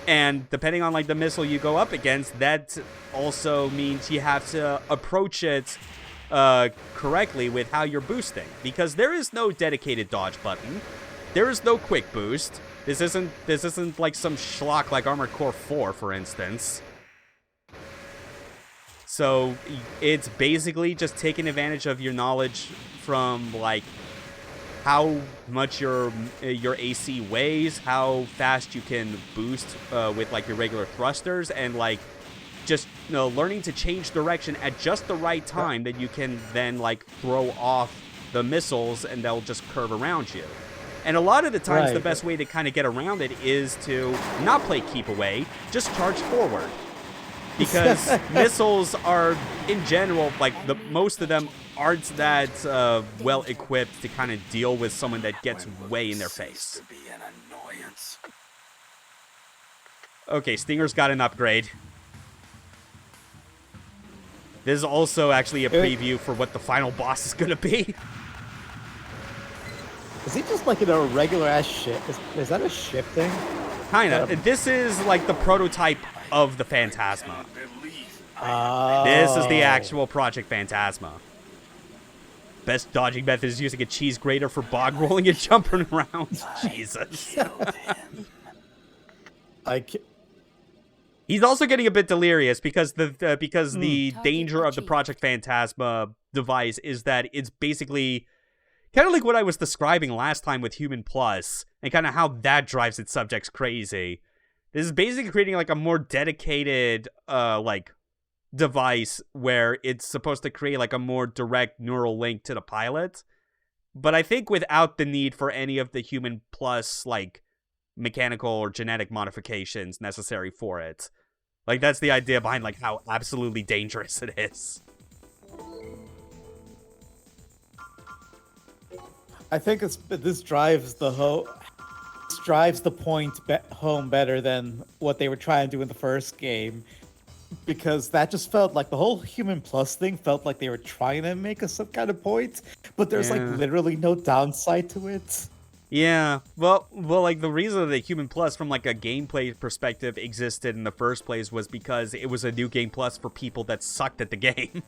And depending on like the missile you go up against, that also means you have to approach it correctly with how you're boosting, because there is no dedicated dodge button. There is no quick boost. This isn't like some schlock like Armored Core 4, for instance. So it's basically just taking advantage of your knowledge from like how much your AC weighs, how fast you can boost with like your regular thrusters, and like just learning to change direction at just the right time that you can then like throw off the missiles and they'll just curve around you. And a lot of the times, the best way to kind of get around it is to not play keep away, just charge forward. Because missiles are, in general, like most of them aren't that well equipped to kind of deal with someone that gets way in their face. Okay, Stinger's got an upgrade. This is also actually a preview for what the final boss is going to be. Is he just like in a regular ass ship? Is that a ship thing? Kinda. This is like the prototype of the Phantasma. Oh. This is the actual Project Phantasma. Best dodging method is using a cheese grater for bog rolling and jumping around. Jesus. He's also getting a bit delirious because the danger of the Project Phantasma device is that it's basically kind of like what I was describing last time with Human Plus, and kind of how that drives its subjects crazy. This is basically creating like a more dedicated like device where it's supposed to create like a more direct neural link to the pilot, but I think without the need for any of the Human Plus like mechanical or genetic modifications necessary for it. Like that's the idea behind like how absolutely dangerous it is. I think this drives the point home better than what they were trying to do in the first game, because that just felt like the whole Human Plus thing felt like they were trying to make some kind of point, but there's like literally no downside to it. Yeah, well, like the reason that Human Plus from like a gameplay perspective existed in the first place was because it was a new game plus for people that sucked at the game.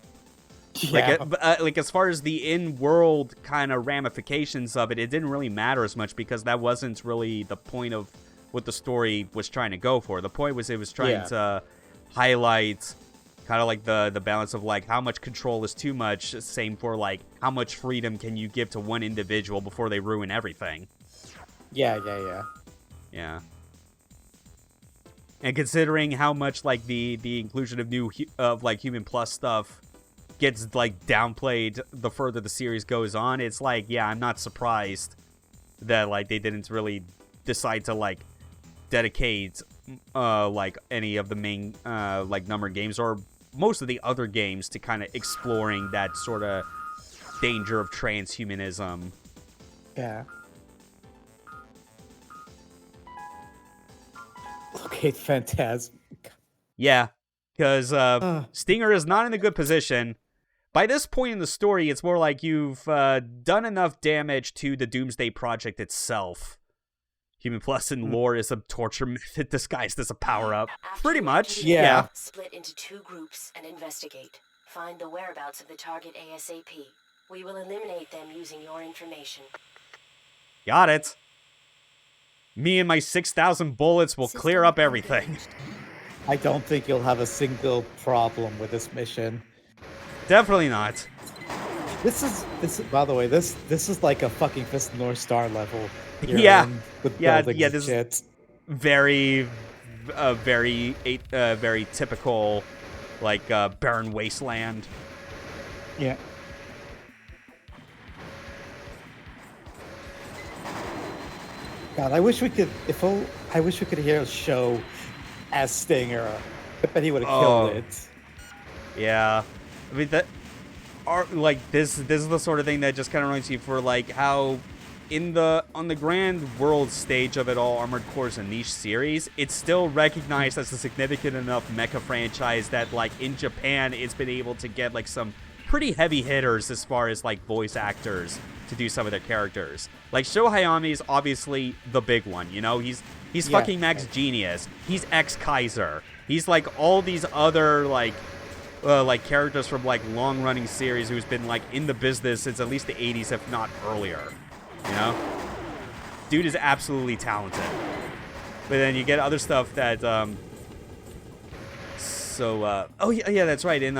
Yeah. Like as far as the in-world kind of ramifications of it, it didn't really matter as much because that wasn't really the point of what the story was trying to go for. The point was it was trying to highlight kind of like the balance of like how much control is too much, same for like how much freedom can you give to one individual before they ruin everything. Yeah. And considering how much like the inclusion of like Human Plus stuff gets like downplayed the further the series goes on, it's like, yeah, I'm not surprised that like they didn't really decide to like dedicate like any of the main like numbered games or most of the other games to kind of exploring that sort of danger of transhumanism. Yeah. Okay, Phantasma. Yeah, because Stinger is not in a good position. By this point in the story, it's more like you've done enough damage to the Doomsday Project itself. Human Plus in lore is a torture method disguised as a power-up. Pretty much, yeah. Split into 2 groups and investigate. Find the whereabouts of the target ASAP. We will eliminate them using your information. Got it. Me and my 6,000 bullets will clear up everything. I don't think you'll have a single problem with this mission. Definitely not. This is by the way, this is like a fucking Fist North Star level. Yeah, this is very typical, like barren wasteland. Yeah. God, I wish we could. I wish we could hear a show as Stinger. I bet he would have Oh. killed it. Yeah, I mean that are like this is the sort of thing that just kind of reminds you for like how on the grand world stage of it all, Armored Core is a niche series. It's still recognized as a significant enough mecha franchise that like in Japan it's been able to get like some pretty heavy hitters as far as like voice actors to do some of their characters. Like Sho Hayami is obviously the big one, you know? He's fucking Max Genius. He's ex-Kaiser. He's like all these other like characters from like long-running series who's been like in the business since at least the 80s, if not earlier. You know? Dude is absolutely talented. But then you get other stuff that oh yeah, that's right. In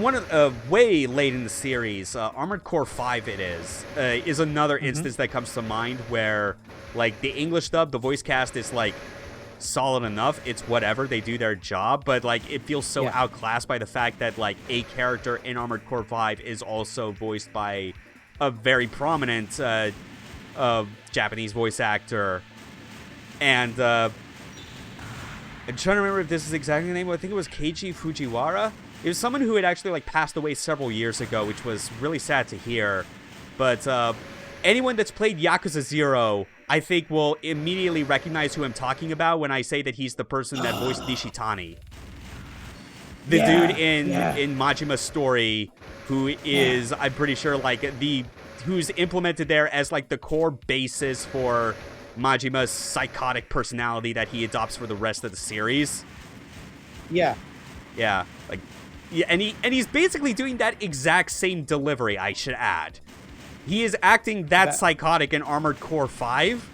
one of way late in the series, Armored Core 5 is another instance that comes to mind where like the English dub, the voice cast is like solid enough. It's whatever, they do their job, but like it feels so outclassed by the fact that like a character in Armored Core 5 is also voiced by a very prominent Japanese voice actor. And I'm trying to remember if this is exactly the name. I think it was Keiji Fujiwara. It was someone who had actually like passed away several years ago, which was really sad to hear. But anyone that's played Yakuza 0, I think will immediately recognize who I'm talking about when I say that he's the person that voiced Nishitani. The dude in Majima's story, who is, I'm pretty sure, like who's implemented there as like the core basis for Majima's psychotic personality that he adopts for the rest of the series. Yeah. Yeah, like, yeah, and he's basically doing that exact same delivery, I should add. He is acting that psychotic in Armored Core 5.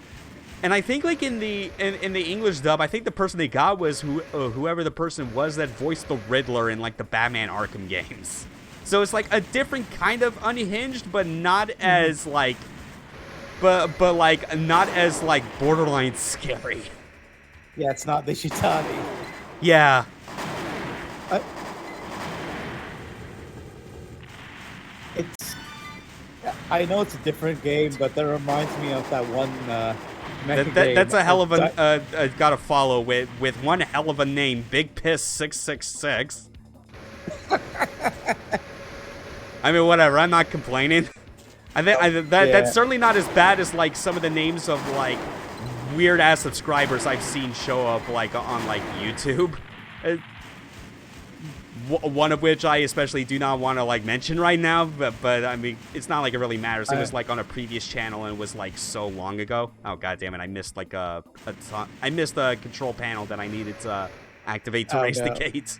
And I think like in the English dub, I think the person they got was whoever the person was that voiced the Riddler in like the Batman Arkham games. So it's like a different kind of unhinged, but not as like, but like not as like borderline scary. Yeah, it's not Nishitani. Yeah. I know it's a different game, but that reminds me of that one Mecha game. That's a hell of a gotta follow with one hell of a name, Big Piss 666. I mean, whatever. I'm not complaining. I think that's certainly not as bad as like some of the names of like weird ass subscribers I've seen show up like on like YouTube. One of which I especially do not want to like mention right now, but I mean it's not like it really matters. It was like on a previous channel and was like so long ago. Oh god damn it! I missed like I missed the control panel that I needed to activate to raise the gate.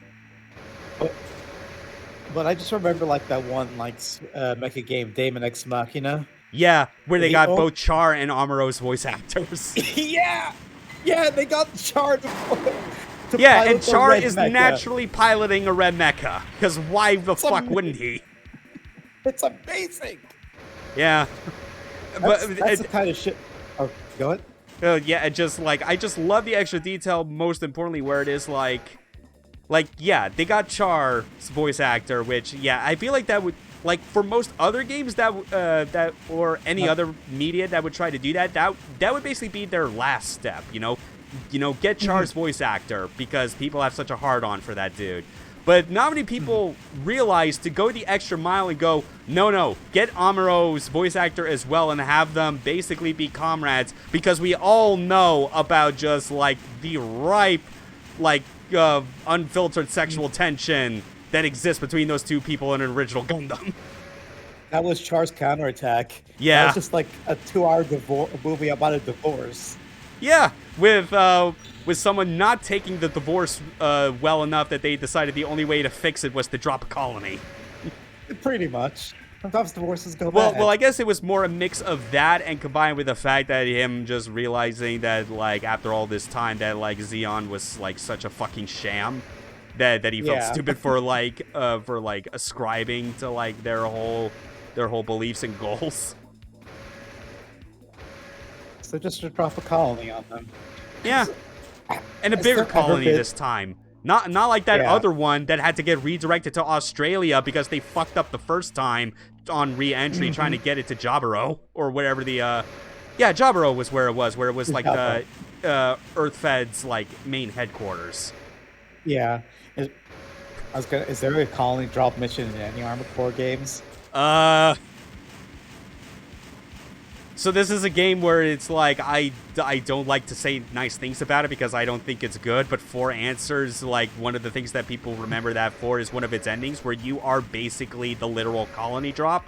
But I just remember like that one like mecha game, Daemon X Machina. Yeah, where they got both Char and Amuro's voice actors. yeah, they got Char to yeah, and Char is naturally piloting a red mecha, because why the fuck wouldn't he? It's amazing. Yeah. That's the kind of shit. Oh, go ahead. Yeah, I just love the extra detail, most importantly, where it is like, yeah, they got Char's voice actor, which, yeah, I feel like that would, like, for most other games that or any other media that would try to do that would basically be their last step, you know, get Char's voice actor, because people have such a hard-on for that dude. But not many people realize to go the extra mile and go, no, get Amuro's voice actor as well and have them basically be comrades, because we all know about just, like, the ripe, like, unfiltered sexual tension that exists between those two people in an original Gundam. That was Char's counterattack. Yeah. That was just like a 2-hour movie about a divorce. Yeah, with someone not taking the divorce well enough that they decided the only way to fix it was to drop a colony. Pretty much. Sometimes divorces go bad. Well, I guess it was more a mix of that and combined with the fact that him just realizing that, like, after all this time that, like, Xeon was, like, such a fucking sham that he felt stupid for ascribing to, like, their whole beliefs and goals. So just to drop a colony on them. Yeah. And a bigger colony this time. Not like that other one that had to get redirected to Australia because they fucked up the first time on re-entry trying to get it to Jaburo or whatever the Jaburo was where it was like Earthfed's like main headquarters. Yeah. Is there a colony drop mission in any Armored Core games? So this is a game where it's like, I don't like to say nice things about it because I don't think it's good, but For Answers, like, one of the things that people remember that for is one of its endings where you are basically the literal colony drop.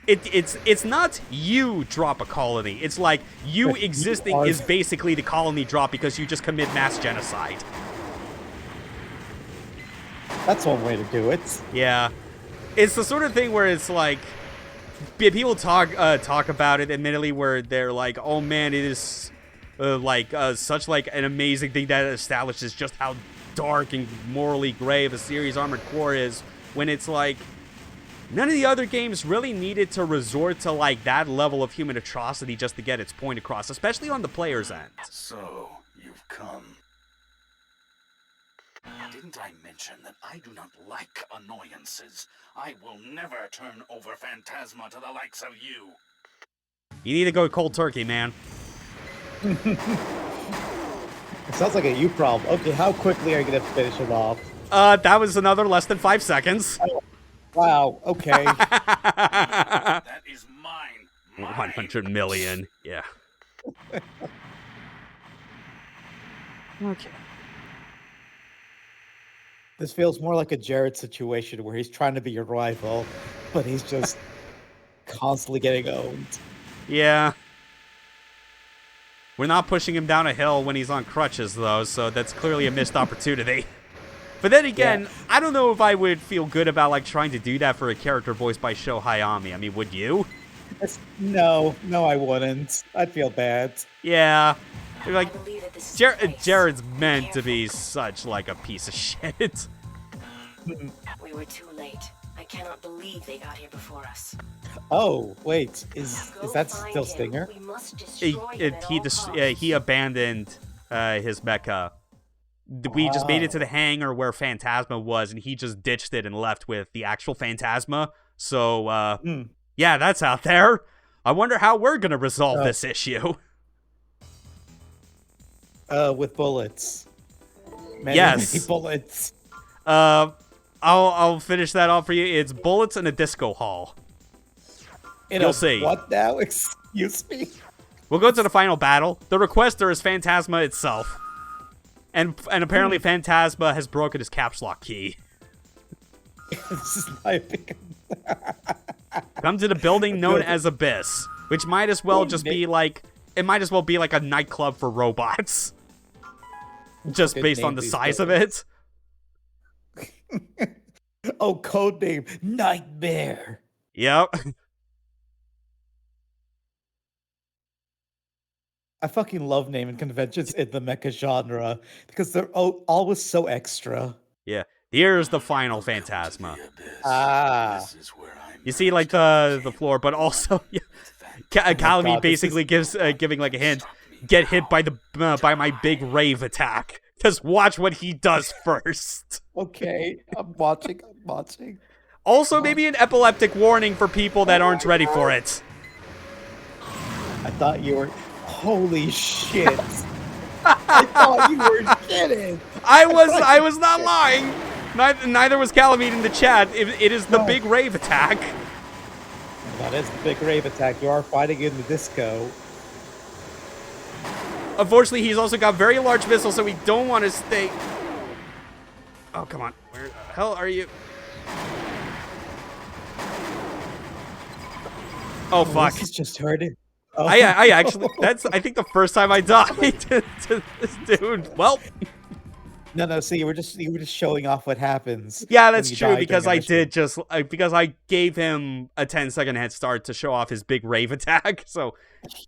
It's not you drop a colony. It's like you existing is basically the colony drop because you just commit mass genocide. That's one way to do it. Yeah. It's the sort of thing where it's like, people talk about it, admittedly, where they're like, oh man, it is such like an amazing thing that establishes just how dark and morally grave a series Armored Core is, when it's like, none of the other games really needed to resort to like that level of human atrocity just to get its point across, especially on the player's end. So, you've come. Didn't I mention that I do not like annoyances? I will never turn over Phantasma to the likes of you. You need to go cold turkey, man. It sounds like a you problem. Okay, how quickly are you going to finish it off? That was another less than 5 seconds. Wow, okay. That is mine. 100 million, yeah. Okay. This feels more like a Jared situation where he's trying to be your rival, but he's just constantly getting owned. Yeah. We're not pushing him down a hill when he's on crutches, though, so that's clearly a missed opportunity. But then again, I don't know if I would feel good about like trying to do that for a character voiced by Sho Hayami. I mean, would you? No, I wouldn't. I'd feel bad. Yeah. Like, I believe that this is Jared's meant to be such like a piece of shit. We were too late. I cannot believe they got here before us. Oh, wait, is that Go find still him. Stinger? We must destroy him at all costs. He abandoned his mecha. We just made it to the hangar where Phantasma was, and he just ditched it and left with the actual Phantasma. So, yeah, that's out there. I wonder how we're gonna resolve this issue. With bullets. Many Yes. bullets. I'll finish that off for you. It's bullets in a disco hall. You'll see. What now? Excuse me? We'll go to the final battle. The requester is Phantasma itself. And apparently Phantasma has broken his caps lock key. This is my opinion. Come to the building known as Abyss, which might as well just be like, it might as well be like a nightclub for robots. Just based on the size of it. Oh, codename Nightmare. Yep. I fucking love naming conventions in the mecha genre because they're always so extra. Yeah. Here's the final Phantasma. This is where I'm You see, like, the floor, but also, Calamy basically gives giving, like, a hint. Get hit by by my big rave attack. Just watch what he does first. Okay, I'm watching. Also, maybe an epileptic warning for people that aren't ready for it. I thought you were... Holy shit. I thought you were kidding. I was not lying. Neither was Calamine in the chat. It is the big rave attack. That is the big rave attack. You are fighting in the disco. Unfortunately, he's also got very large missiles, so we don't want to stay... Oh, come on. Where the hell are you? Oh, fuck. This is just hurting. Oh. I actually... That's, I think, the first time I died to this dude. Well... No. See, you were just showing off what happens. Yeah, that's when you true, die because during a I mission. did just... because I gave him a 10-second head start to show off his big rave attack, so...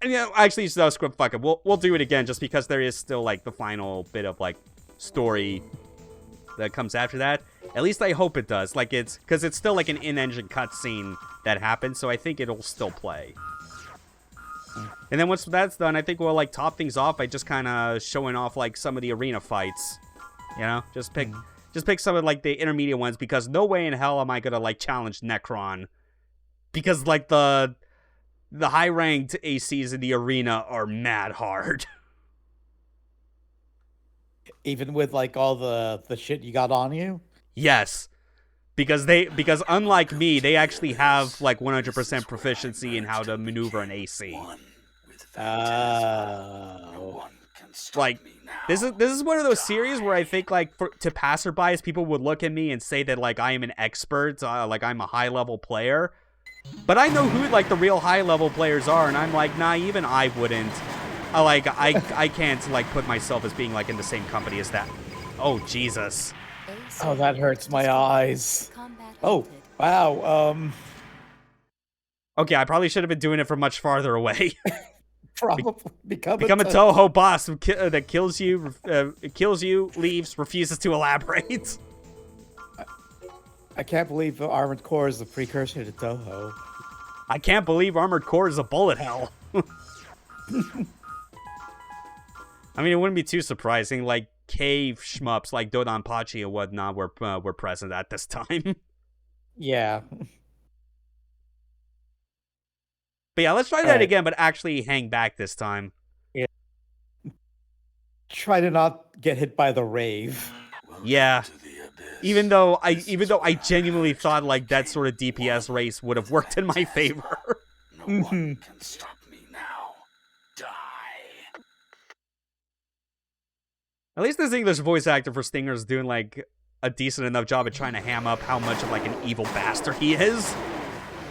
And, you know, actually, no, script, fuck it. We'll do it again, just because there is still, like, the final bit of, like, story that comes after that. At least I hope it does. Like, it's... Because it's still, like, an in-engine cutscene that happens, so I think it'll still play. And then once that's done, I think we'll, like, top things off by just kind of showing off, like, some of the arena fights. You know? Just pick some of, like, the intermediate ones, because no way in hell am I gonna, like, challenge Necron. Because, like, the the high-ranked ACs in the arena are mad hard. Even with like all the shit you got on you. Yes. Because unlike me, they actually have like 100% proficiency in how to maneuver an AC. Like this is one of those series where I think like to passerbys, people would look at me and say that like I am an expert, like I'm a high level player. But I know who like the real high level players are, and I'm like, nah, even I wouldn't. I can't like put myself as being like in the same company as that. Oh Jesus. Oh, that hurts my eyes. Oh, wow. Okay, I probably should have been doing it from much farther away. Probably become a Toho boss that kills you, leaves, refuses to elaborate. I can't believe Armored Core is the precursor to Toho. I can't believe Armored Core is a bullet hell. I mean, it wouldn't be too surprising. Like, cave shmups like Dodonpachi and whatnot were present at this time. Yeah. But yeah, let's try that again, but actually hang back this time. Yeah. Try to not get hit by the rave. Yeah. Even though I genuinely thought like that sort of DPS race would have worked in my favor. No one can stop me now. Die. At least this English voice actor for Stinger is doing like a decent enough job at trying to ham up how much of like an evil bastard he is.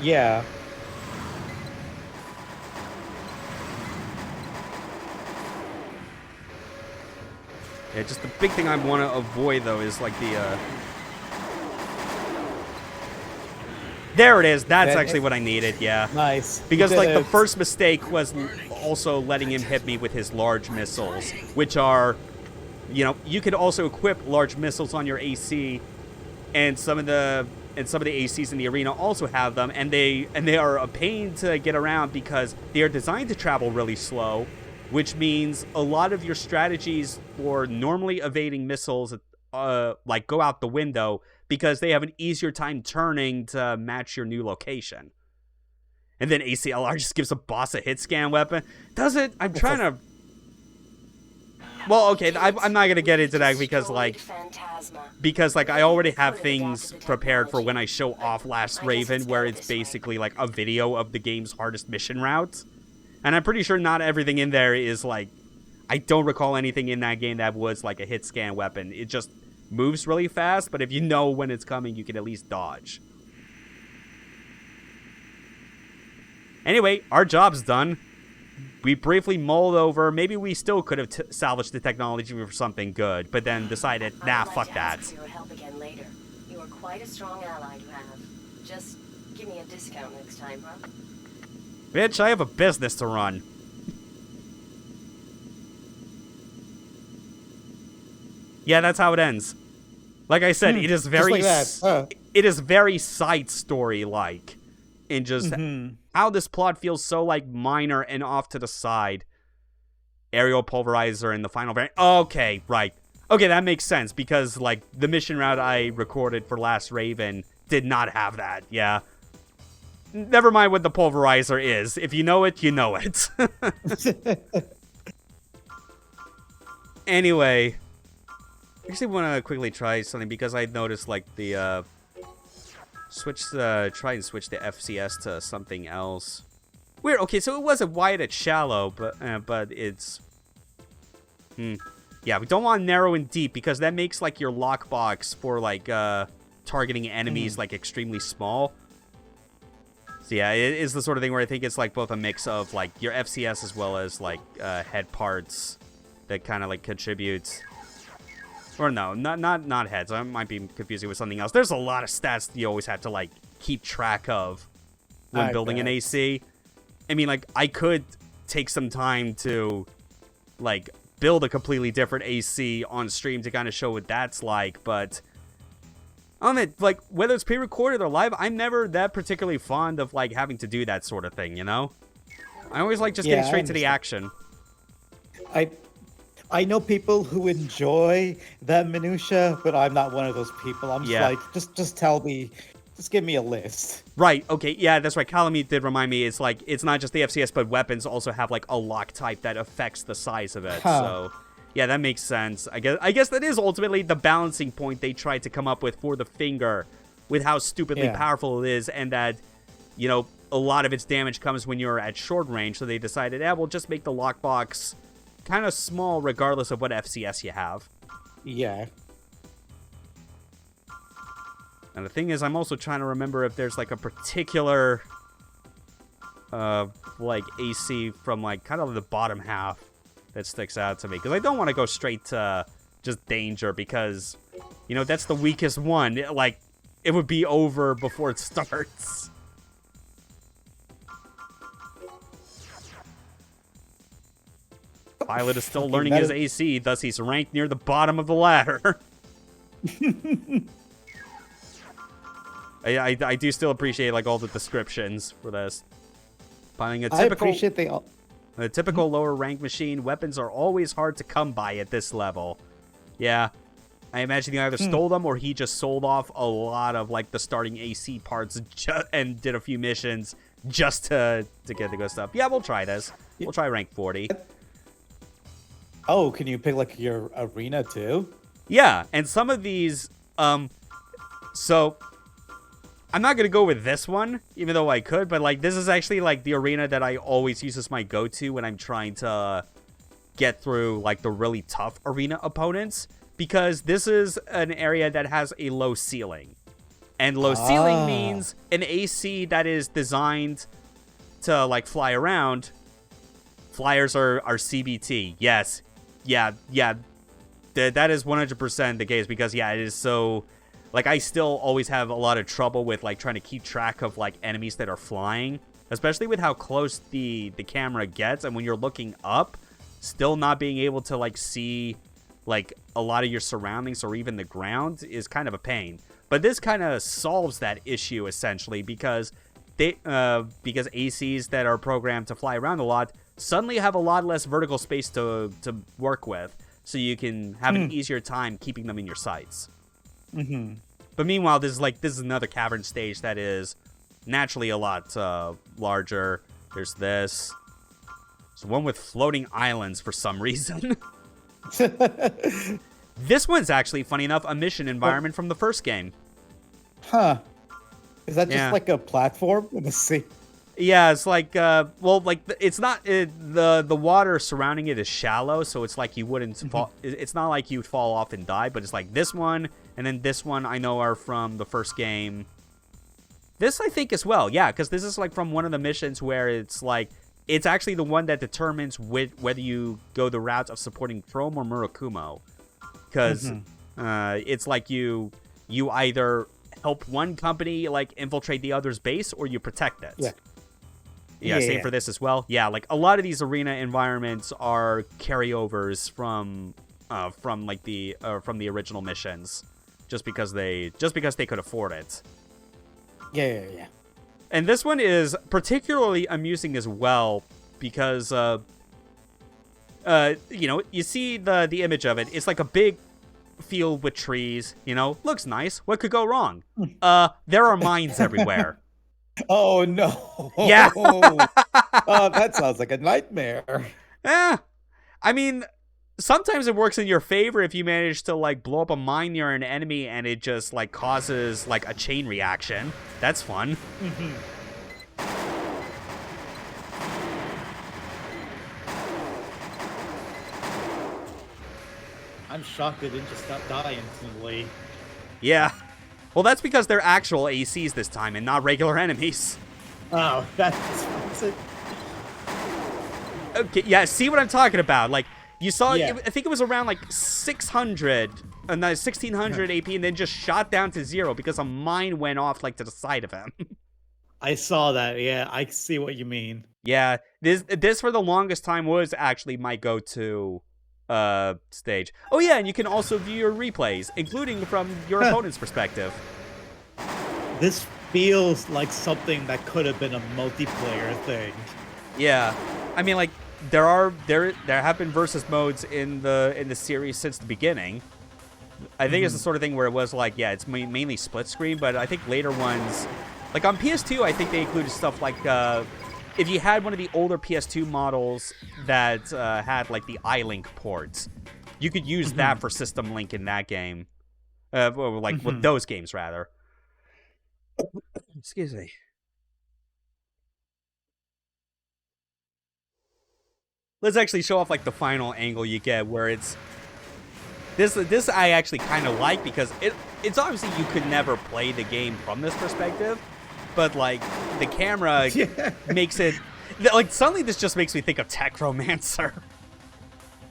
Yeah. Yeah, just the big thing I want to avoid though is like the There it is. That's actually what I needed, yeah. Nice. Because like the first mistake was also letting him hit me with his large missiles, which are, you know, you could also equip large missiles on your AC, and some of the ACs in the arena also have them, and they are a pain to get around because they are designed to travel really slow, which means a lot of your strategies for normally evading missiles like go out the window because they have an easier time turning to match your new location. And then ACLR just gives a boss a hit scan weapon. Does it? I'm trying to... Well, okay, I'm not going to get into that because I already have things prepared for when I show off Last Raven, where it's basically like a video of the game's hardest mission routes. And I'm pretty sure not everything in there is like... I don't recall anything in that game that was like a hit scan weapon. It just moves really fast, but if you know when it's coming, you can at least dodge. Anyway, our job's done. We briefly mulled over. Maybe we still could have salvaged the technology for something good, but then decided, nah, fuck that. For your help again later. You are quite a strong ally to have. Just give me a discount next time, huh? Bitch, I have a business to run. Yeah, that's how it ends. Like I said, it is very it is very side story like in just how this plot feels so like minor and off to the side. Aerial pulverizer and the final variant. Okay, right. Okay, that makes sense because like the mission route I recorded for Last Raven did not have that. Yeah. Never mind what the pulverizer is. If you know it, you know it. Anyway, I actually want to quickly try something because I noticed like the try and switch the FCS to something else. Weird. Okay, so it wasn't wide at shallow, but it's yeah, we don't want narrow and deep because that makes like your lockbox for like targeting enemies like extremely small. So yeah, it is the sort of thing where I think it's like both a mix of like your FCS as well as like head parts that kind of like contributes. Or no, not heads. I might be confusing with something else. There's a lot of stats that you always have to like keep track of when building an AC. I mean, like I could take some time to like build a completely different AC on stream to kind of show what that's like, but on it, like whether it's pre-recorded or live, I'm never that particularly fond of like having to do that sort of thing, you know? I always like just getting straight to the action. I know people who enjoy that minutia, but I'm not one of those people. I'm just like, just tell me Just give me a list. Right, okay, yeah, that's right. Calamite did remind me, it's like, it's not just the FCS, but weapons also have, like, a lock type that affects the size of it, so... Yeah, that makes sense. I guess that is ultimately the balancing point they tried to come up with for the finger, with how stupidly powerful it is, and that, you know, a lot of its damage comes when you're at short range, so they decided, we'll just make the lockbox kind of small regardless of what FCS you have. Yeah. And the thing is, I'm also trying to remember if there's, like, a particular, like, AC from, like, kind of the bottom half that sticks out to me. Because I don't want to go straight to just danger, because, you know, that's the weakest one. Like, it would be over before it starts. Pilot is still learning his AC, thus he's ranked near the bottom of the ladder. I do still appreciate, like, all the descriptions for this. Finding a typical... I appreciate they all... A typical lower rank machine, weapons are always hard to come by at this level. Yeah. I imagine he either stole them or he just sold off a lot of, like, the starting AC parts and did a few missions just to get the good stuff. Yeah, we'll try this. We'll try rank 40. Oh, can you pick, like, your arena, too? Yeah, and some of these, so... I'm not going to go with this one, even though I could, but, like, this is actually, like, the arena that I always use as my go-to when I'm trying to get through, like, the really tough arena opponents, because this is an area that has a low ceiling. And low ceiling means an AC that is designed to, like, fly around. Flyers are CBT. Yes. Yeah. That is 100% the case, because, yeah, it is so... Like, I still always have a lot of trouble with, like, trying to keep track of, like, enemies that are flying. Especially with how close the camera gets. And when you're looking up, still not being able to, like, see, like, a lot of your surroundings or even the ground is kind of a pain. But this kind of solves that issue, essentially, because because ACs that are programmed to fly around a lot suddenly have a lot less vertical space to work with. So you can have an easier time keeping them in your sights. Mm-hmm. But meanwhile, this is another cavern stage that is naturally a lot larger. There's this. There's one with floating islands for some reason. This one's actually, funny enough, a mission environment from the first game. Huh. Is that just like a platform in the sea? Yeah, it's like, well, like, it's not, the water surrounding it is shallow, so it's like you wouldn't fall, it's not like you'd fall off and die, but it's like this one, and then this one I know are from the first game. This I think as well, yeah, because this is like from one of the missions where it's like, it's actually the one that determines whether you go the route of supporting Chrome or Murakumo. Because it's like you either help one company, like, infiltrate the other's base, or you protect it. Yeah, same for this as well. Yeah, like, a lot of these arena environments are carryovers from like from the original missions, just because they could afford it. Yeah. And this one is particularly amusing as well because you know, you see the image of it. It's like a big field with trees, you know, looks nice. What could go wrong? There are mines everywhere. Oh no. Yeah. Oh, that sounds like a nightmare. Yeah. I mean, sometimes it works in your favor if you manage to, like, blow up a mine near an enemy and it just, like, causes, like, a chain reaction. That's fun. I'm shocked they didn't just die instantly. Yeah. Well, that's because they're actual ACs this time and not regular enemies. Oh, that's it. Okay, yeah, see what I'm talking about? Like, you saw, I think it was around, like, 600, 1600 AP, and then just shot down to 0 because a mine went off, like, to the side of him. I saw that, yeah, I see what you mean. Yeah, this for the longest time was actually my go-to stage. Oh yeah, and you can also view your replays, including from your opponent's perspective. This feels like something that could have been a multiplayer thing. Yeah, I mean, like, there have been versus modes in the series since the beginning. I think it's the sort of thing where it was like, yeah, it's mainly split screen, but I think later ones, like on PS2, I think they included stuff like if you had one of the older PS2 models that had like the iLink ports, you could use that for System Link in that game, or like with those games rather. Excuse me. Let's actually show off like the final angle you get, where it's this I actually kind of like, because it's obviously you could never play the game from this perspective, but like the camera makes it like suddenly this just makes me think of Techromancer.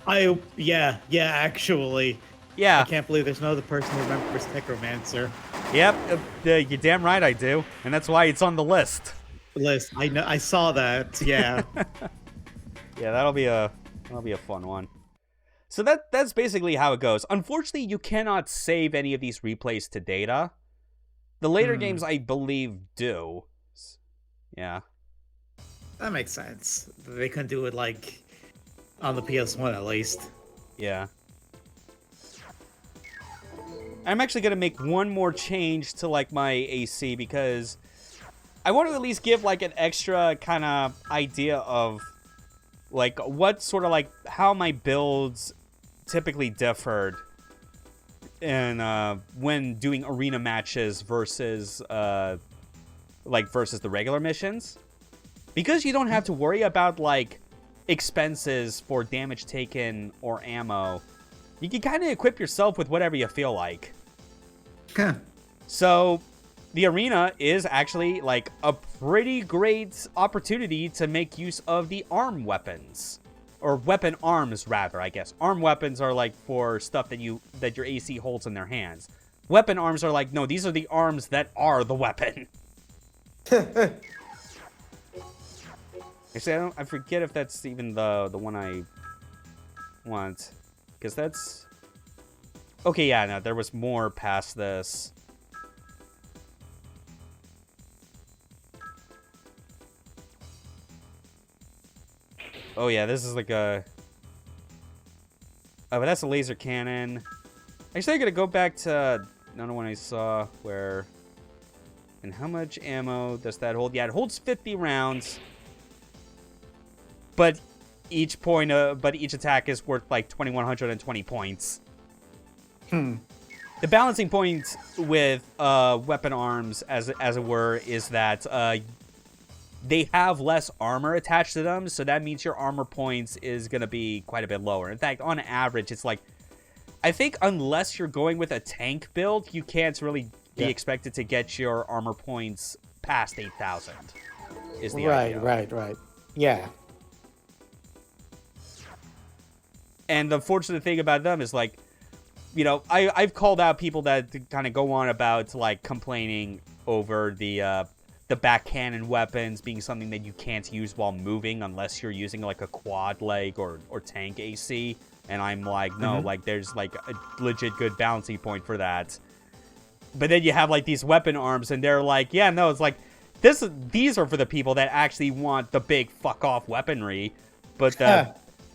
Actually. Yeah. I can't believe there's no other person who remembers Necromancer. Yep, you're damn right I do, and that's why it's on the list. I know, I saw that. Yeah. Yeah, that'll be a fun one. So that's basically how it goes. Unfortunately, you cannot save any of these replays to data. The later games, I believe, do. Yeah. That makes sense. They couldn't do it like on the PS1 at least. Yeah. I'm actually going to make one more change to like my AC, because I want to at least give like an extra kind of idea of like what sort of like how my builds typically differed in when doing arena matches versus versus the regular missions, because you don't have to worry about like expenses for damage taken or ammo. You can kind of equip yourself with whatever you feel like. Huh. So the arena is actually like a pretty great opportunity to make use of the arm weapons, or weapon arms rather, I guess. Arm weapons are like for stuff that your AC holds in their hands. Weapon arms are like, no, these are the arms that are the weapon. Actually, I forget if that's even the one I want, because that's okay. Yeah, no, there was more past this. Oh yeah, this is like a... Oh, but that's a laser cannon. Actually, I gotta go back to another one I saw where... And how much ammo does that hold? Yeah, it holds 50 rounds. But each attack is worth like 2,120 points. The balancing point with weapon arms, as it were, is that they have less armor attached to them, so that means your armor points is going to be quite a bit lower. In fact, on average, it's like, I think unless you're going with a tank build, you can't really be expected to get your armor points past 8,000, is the idea. Right. Yeah. And the fortunate thing about them is, like, you know, I've called out people that kind of go on about, like, complaining over the back cannon weapons being something that you can't use while moving unless you're using like a quad leg or tank AC, and I'm like, no, like there's like a legit good balancing point for that. But then you have like these weapon arms, and they're like, yeah, no, it's like these are for the people that actually want the big fuck off weaponry, but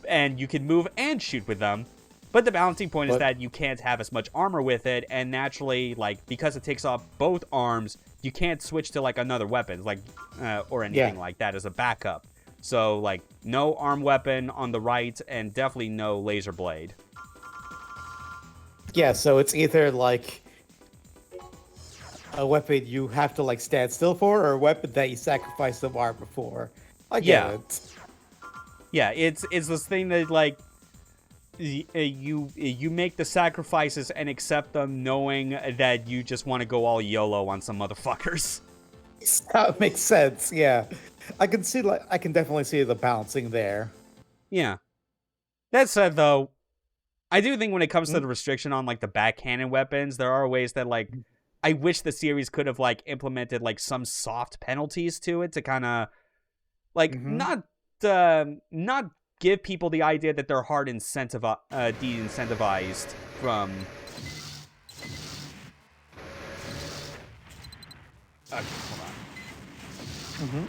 and you can move and shoot with them. But the balancing point is that you can't have as much armor with it, and naturally, like, because it takes off both arms, you can't switch to, like, another weapon, like, or anything like that as a backup. So, like, no arm weapon on the right, and definitely no laser blade. Yeah, so it's either, like, a weapon you have to, like, stand still for, or a weapon that you sacrifice some armor for. I get it. Yeah, it's this thing that, like, you make the sacrifices and accept them, knowing that you just want to go all YOLO on some motherfuckers. That makes sense. Yeah, I can definitely see the balancing there. Yeah. That said, though, I do think when it comes to the restriction on like the backhanded weapons, there are ways that like I wish the series could have like implemented like some soft penalties to it to kind of like not give people the idea that they're hard de-incentivized from... Okay, hold on.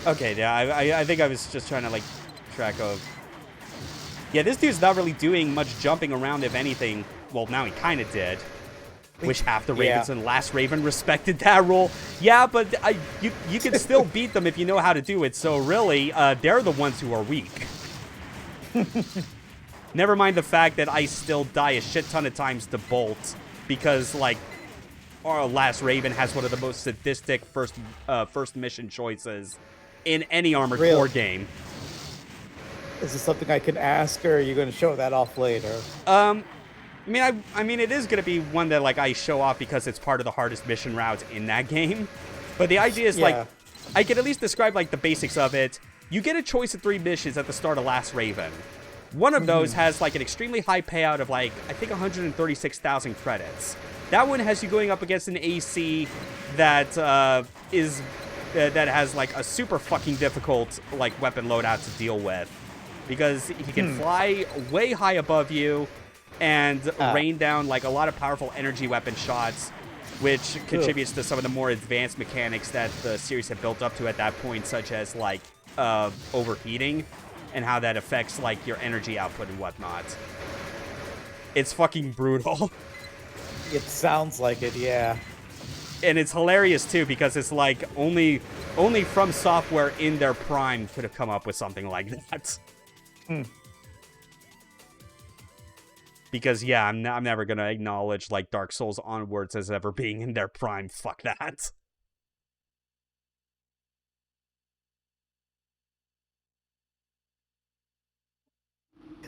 Okay, yeah, I think I was just trying to, like, track of... Yeah, this dude's not really doing much jumping around, if anything. well, now he kind of did. Wish half the Ravens and Last Raven respected that rule. Yeah, but you can still beat them if you know how to do it. So really, they're the ones who are weak. Never mind the fact that I still die a shit ton of times to Bolt because, like, our Last Raven has one of the most sadistic first mission choices in any Armored Core game. Is this something I can ask, or are you going to show that off later? I mean, it is going to be one that, like, I show off because it's part of the hardest mission routes in that game. But the idea is, like, I can at least describe, like, the basics of it. You get a choice of 3 missions at the start of Last Raven. One of those has, like, an extremely high payout of, like, I think 136,000 credits. That one has you going up against an AC that that has, like, a super fucking difficult, like, weapon loadout to deal with. Because he can fly way high above you and rain down, like, a lot of powerful energy weapon shots, which contributes to some of the more advanced mechanics that the series had built up to at that point, such as, like, overheating and how that affects, like, your energy output and whatnot. It's fucking brutal. It sounds like it, yeah. And it's hilarious, too, because it's like only From Software in their prime could have come up with something like that. Because, yeah, I'm never going to acknowledge, like, Dark Souls onwards as ever being in their prime. Fuck that.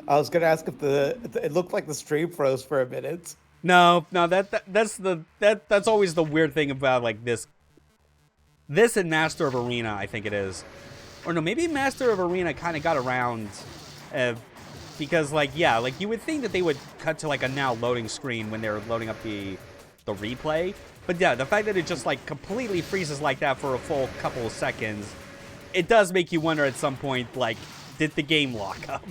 I was going to ask if it looked like the stream froze for a minute. No, that's always the weird thing about, like, this and Master of Arena, I think it is. Or no, maybe Master of Arena kind of got around, because, like, yeah, like, you would think that they would cut to, like, a now loading screen when they're loading up the replay. But yeah, the fact that it just, like, completely freezes like that for a full couple of seconds, it does make you wonder at some point, like, did the game lock up?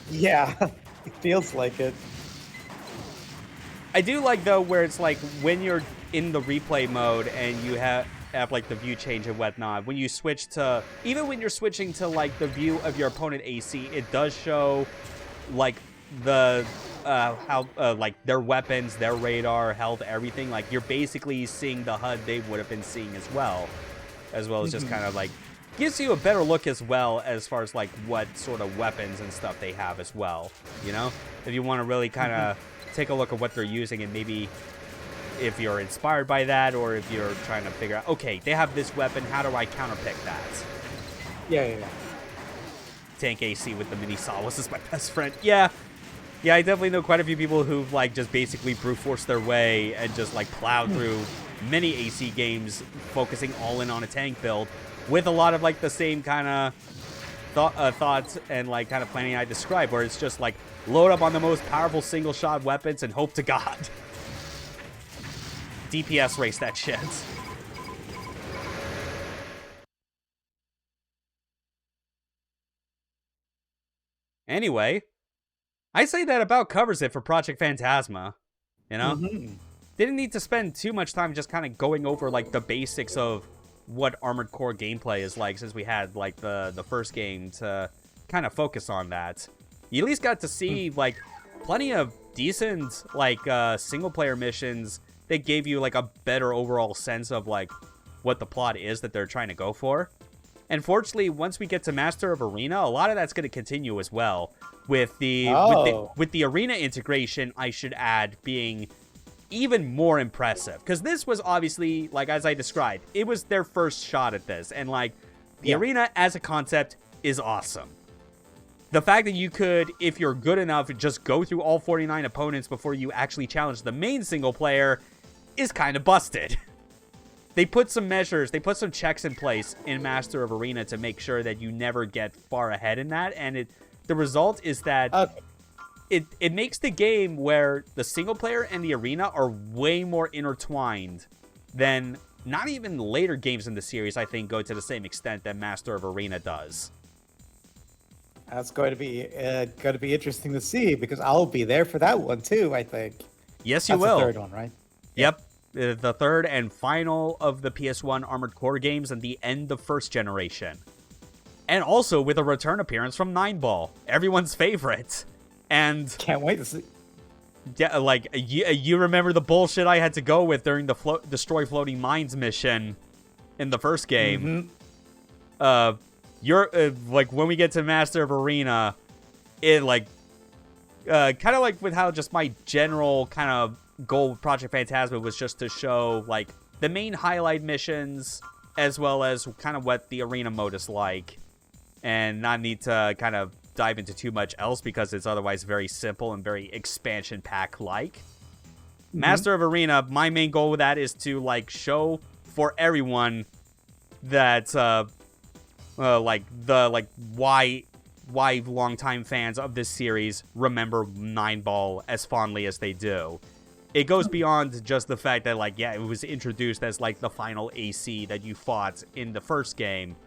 Yeah, it feels like it. I do like, though, where it's like when you're in the replay mode and you have like the view change and whatnot, when you switch to, even when you're switching to, like, the view of your opponent AC, it does show, like, the how like their weapons, their radar, health, everything. Like, you're basically seeing the HUD they would have been seeing as well as just kind of, like, gives you a better look as well as far as, like, what sort of weapons and stuff they have as well, you know, if you want to really kind of take a look at what they're using, and maybe if you're inspired by that, or if you're trying to figure out, okay, they have this weapon, how do I counterpick that? Yeah. Tank AC with the mini saws is my best friend. Yeah, I definitely know quite a few people who've, like, just basically brute forced their way and just, like, plowed through many AC games, focusing all in on a tank build, with a lot of, like, the same kind of thoughts and, like, kind of planning I described, where it's just, like, load up on the most powerful single-shot weapons and hope to God. DPS race that shit. Anyway, I say that about covers it for Project Phantasma. You know? Didn't need to spend too much time just kind of going over, like, the basics of what Armored Core gameplay is like, since we had, like, the first game to kind of focus on that. You at least got to see, like, plenty of decent, like, single-player missions that gave you, like, a better overall sense of, like, what the plot is that they're trying to go for. And fortunately, once we get to Master of Arena, a lot of that's going to continue as well. With the Arena integration, I should add, being even more impressive. Because this was obviously, like, as I described, it was their first shot at this. And, like, the Arena as a concept is awesome. The fact that you could, if you're good enough, just go through all 49 opponents before you actually challenge the main single player is kind of busted. They put some measures, they put some checks in place in Master of Arena to make sure that you never get far ahead in that, and the result is that it makes the game where the single player and the arena are way more intertwined than not even later games in the series, I think, go to the same extent that Master of Arena does. That's going to be interesting to see, because I'll be there for that one too, I think. Yes, you That's will. The third one, right? Yep. The third and final of the PS1 Armored Core games, and the end of first generation. And also with a return appearance from Nineball, everyone's favorite. And can't wait to see. Yeah, like, you remember the bullshit I had to go with during the destroy floating mines mission in the first game. You're, like, when we get to Master of Arena, it, like, kind of like with how just my general kind of goal with Project Phantasma was just to show, like, the main highlight missions, as well as kind of what the arena mode is like, and not need to kind of dive into too much else because it's otherwise very simple and very expansion pack like. Master of Arena, my main goal with that is to, like, show for everyone that why longtime fans of this series remember 9-Ball as fondly as they do. It goes beyond just the fact that, like, yeah, it was introduced as, like, the final AC that you fought in the first game,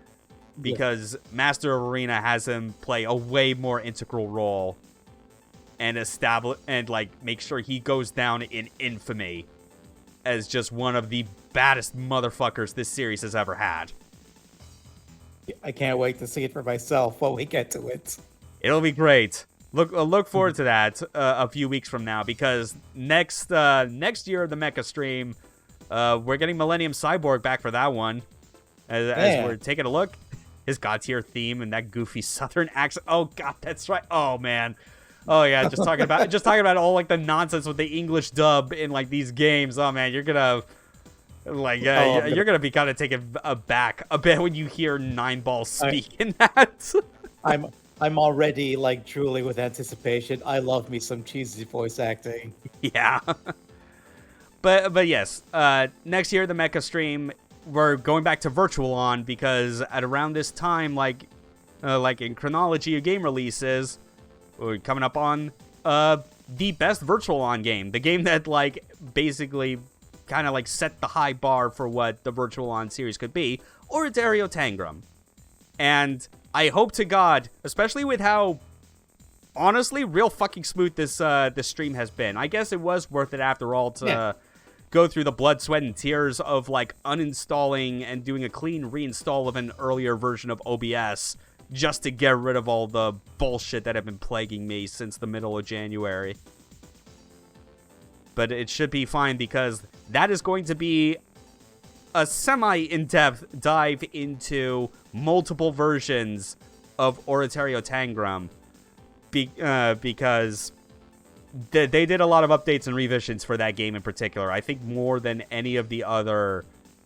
because Master of Arena has him play a way more integral role and make sure he goes down in infamy as just one of the baddest motherfuckers this series has ever had. I can't wait to see it for myself when we get to it. It'll be great. Look forward to that a few weeks from now, because next year, the Mecha stream, we're getting Millennium Cyborg back for that one. As we're taking a look, his God tier theme and that goofy Southern accent. Oh God, that's right. Oh man. Oh yeah, just talking about all, like, the nonsense with the English dub in, like, these games. Oh man, you're gonna, like, you're gonna be kind of taken aback a bit when you hear 9-Ball speak in that. I'm already, like, drooling with anticipation. I love me some cheesy voice acting. Yeah. But yes, next year, the Mecha stream, we're going back to Virtual On, because at around this time, like in chronology of game releases, we're coming up on the best Virtual On game. The game that, like, basically kind of, like, set the high bar for what the Virtual On series could be, Oratorio Tangram. And I hope to God, especially with how, honestly, real fucking smooth this stream has been. I guess it was worth it after all to go through the blood, sweat, and tears of, like, uninstalling and doing a clean reinstall of an earlier version of OBS just to get rid of all the bullshit that had been plaguing me since the middle of January. But it should be fine, because that is going to be a semi-in-depth dive into multiple versions of Oratorio Tangram, because they did a lot of updates and revisions for that game in particular. I think more than any of the other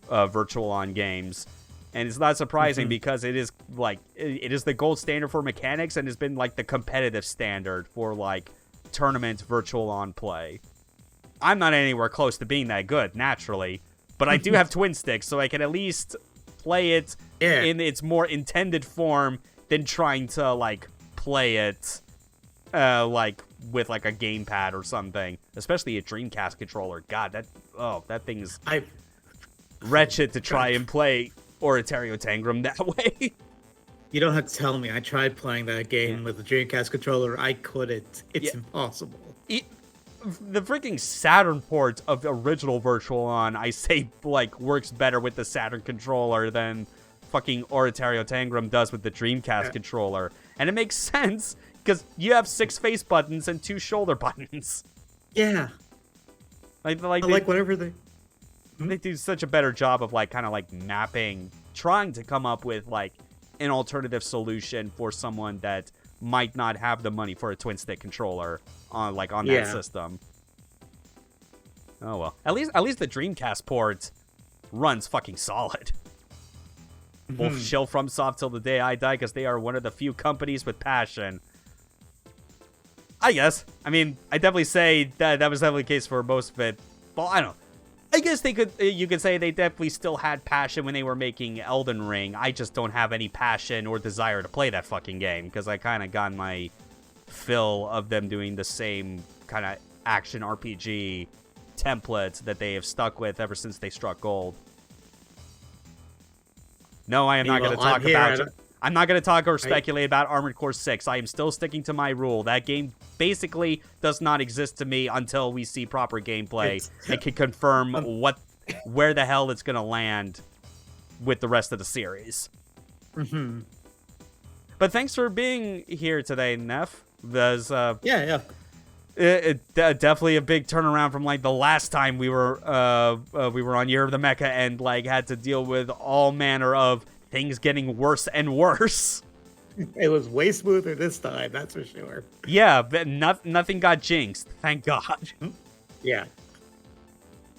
Virtual On games. And it's not surprising because it is, like, it is the gold standard for mechanics and has been, like, the competitive standard for, like, tournament Virtual On play. I'm not anywhere close to being that good, naturally, but I do have twin sticks, so I can at least play it in its more intended form than trying to, like, play it, like, with, like, a gamepad or something. Especially a Dreamcast controller. God, that thing's wretched to try and play Oratorio Tangram that way. You don't have to tell me. I tried playing that game with the Dreamcast controller. I couldn't. It's impossible. The freaking Saturn port of the original Virtual On, I say, like, works better with the Saturn controller than fucking Oratorio Tangram does with the Dreamcast controller. And it makes sense, because you have 6 face buttons and 2 shoulder buttons. Yeah. Like whatever they... They do such a better job of, like, kind of, like, mapping, trying to come up with, like, an alternative solution for someone that might not have the money for a twin stick controller on that system. Oh well. At least the Dreamcast port runs fucking solid. We'll shill FromSoft till the day I die, because they are one of the few companies with passion. I guess. I mean, I definitely say that was definitely the case for most of it. Well, I don't know. I guess you could say they definitely still had passion when they were making Elden Ring. I just don't have any passion or desire to play that fucking game, because I kind of got my fill of them doing the same kind of action RPG template that they have stuck with ever since they struck gold. No, I am not going to talk about... I'm not going to talk or speculate about Armored Core 6. I am still sticking to my rule. That game basically does not exist to me until we see proper gameplay and can confirm where the hell it's going to land with the rest of the series. But thanks for being here today, Neff. Definitely a big turnaround from like the last time we were on Year of the Mecha and like had to deal with all manner of things getting worse and worse. It was way smoother this time, that's for sure. Yeah, but nothing got jinxed, thank God. Yeah.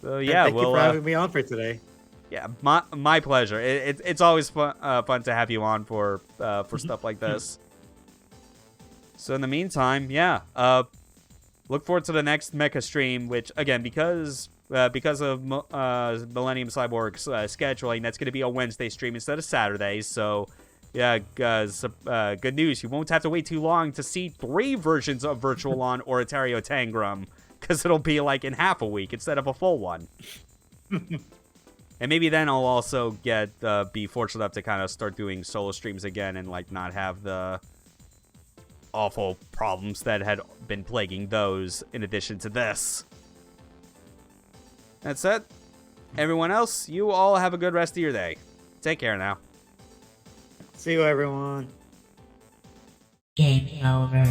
So yeah, thank you for having me on for today. Yeah, my pleasure. It's always fun to have you on for stuff like this. So in the meantime, yeah, look forward to the next Mecha stream, which again because of Millennium Cyborg's scheduling, that's going to be a Wednesday stream instead of Saturdays. So yeah, guys, good news. You won't have to wait too long to see 3 versions of Virtual on Oratorio Tangram, because it'll be like in half a week instead of a full one. And maybe then I'll also be fortunate enough to kind of start doing solo streams again and like not have the awful problems that had been plaguing those in addition to this. That's it. Everyone else, you all have a good rest of your day. Take care now. See you, everyone. Game over.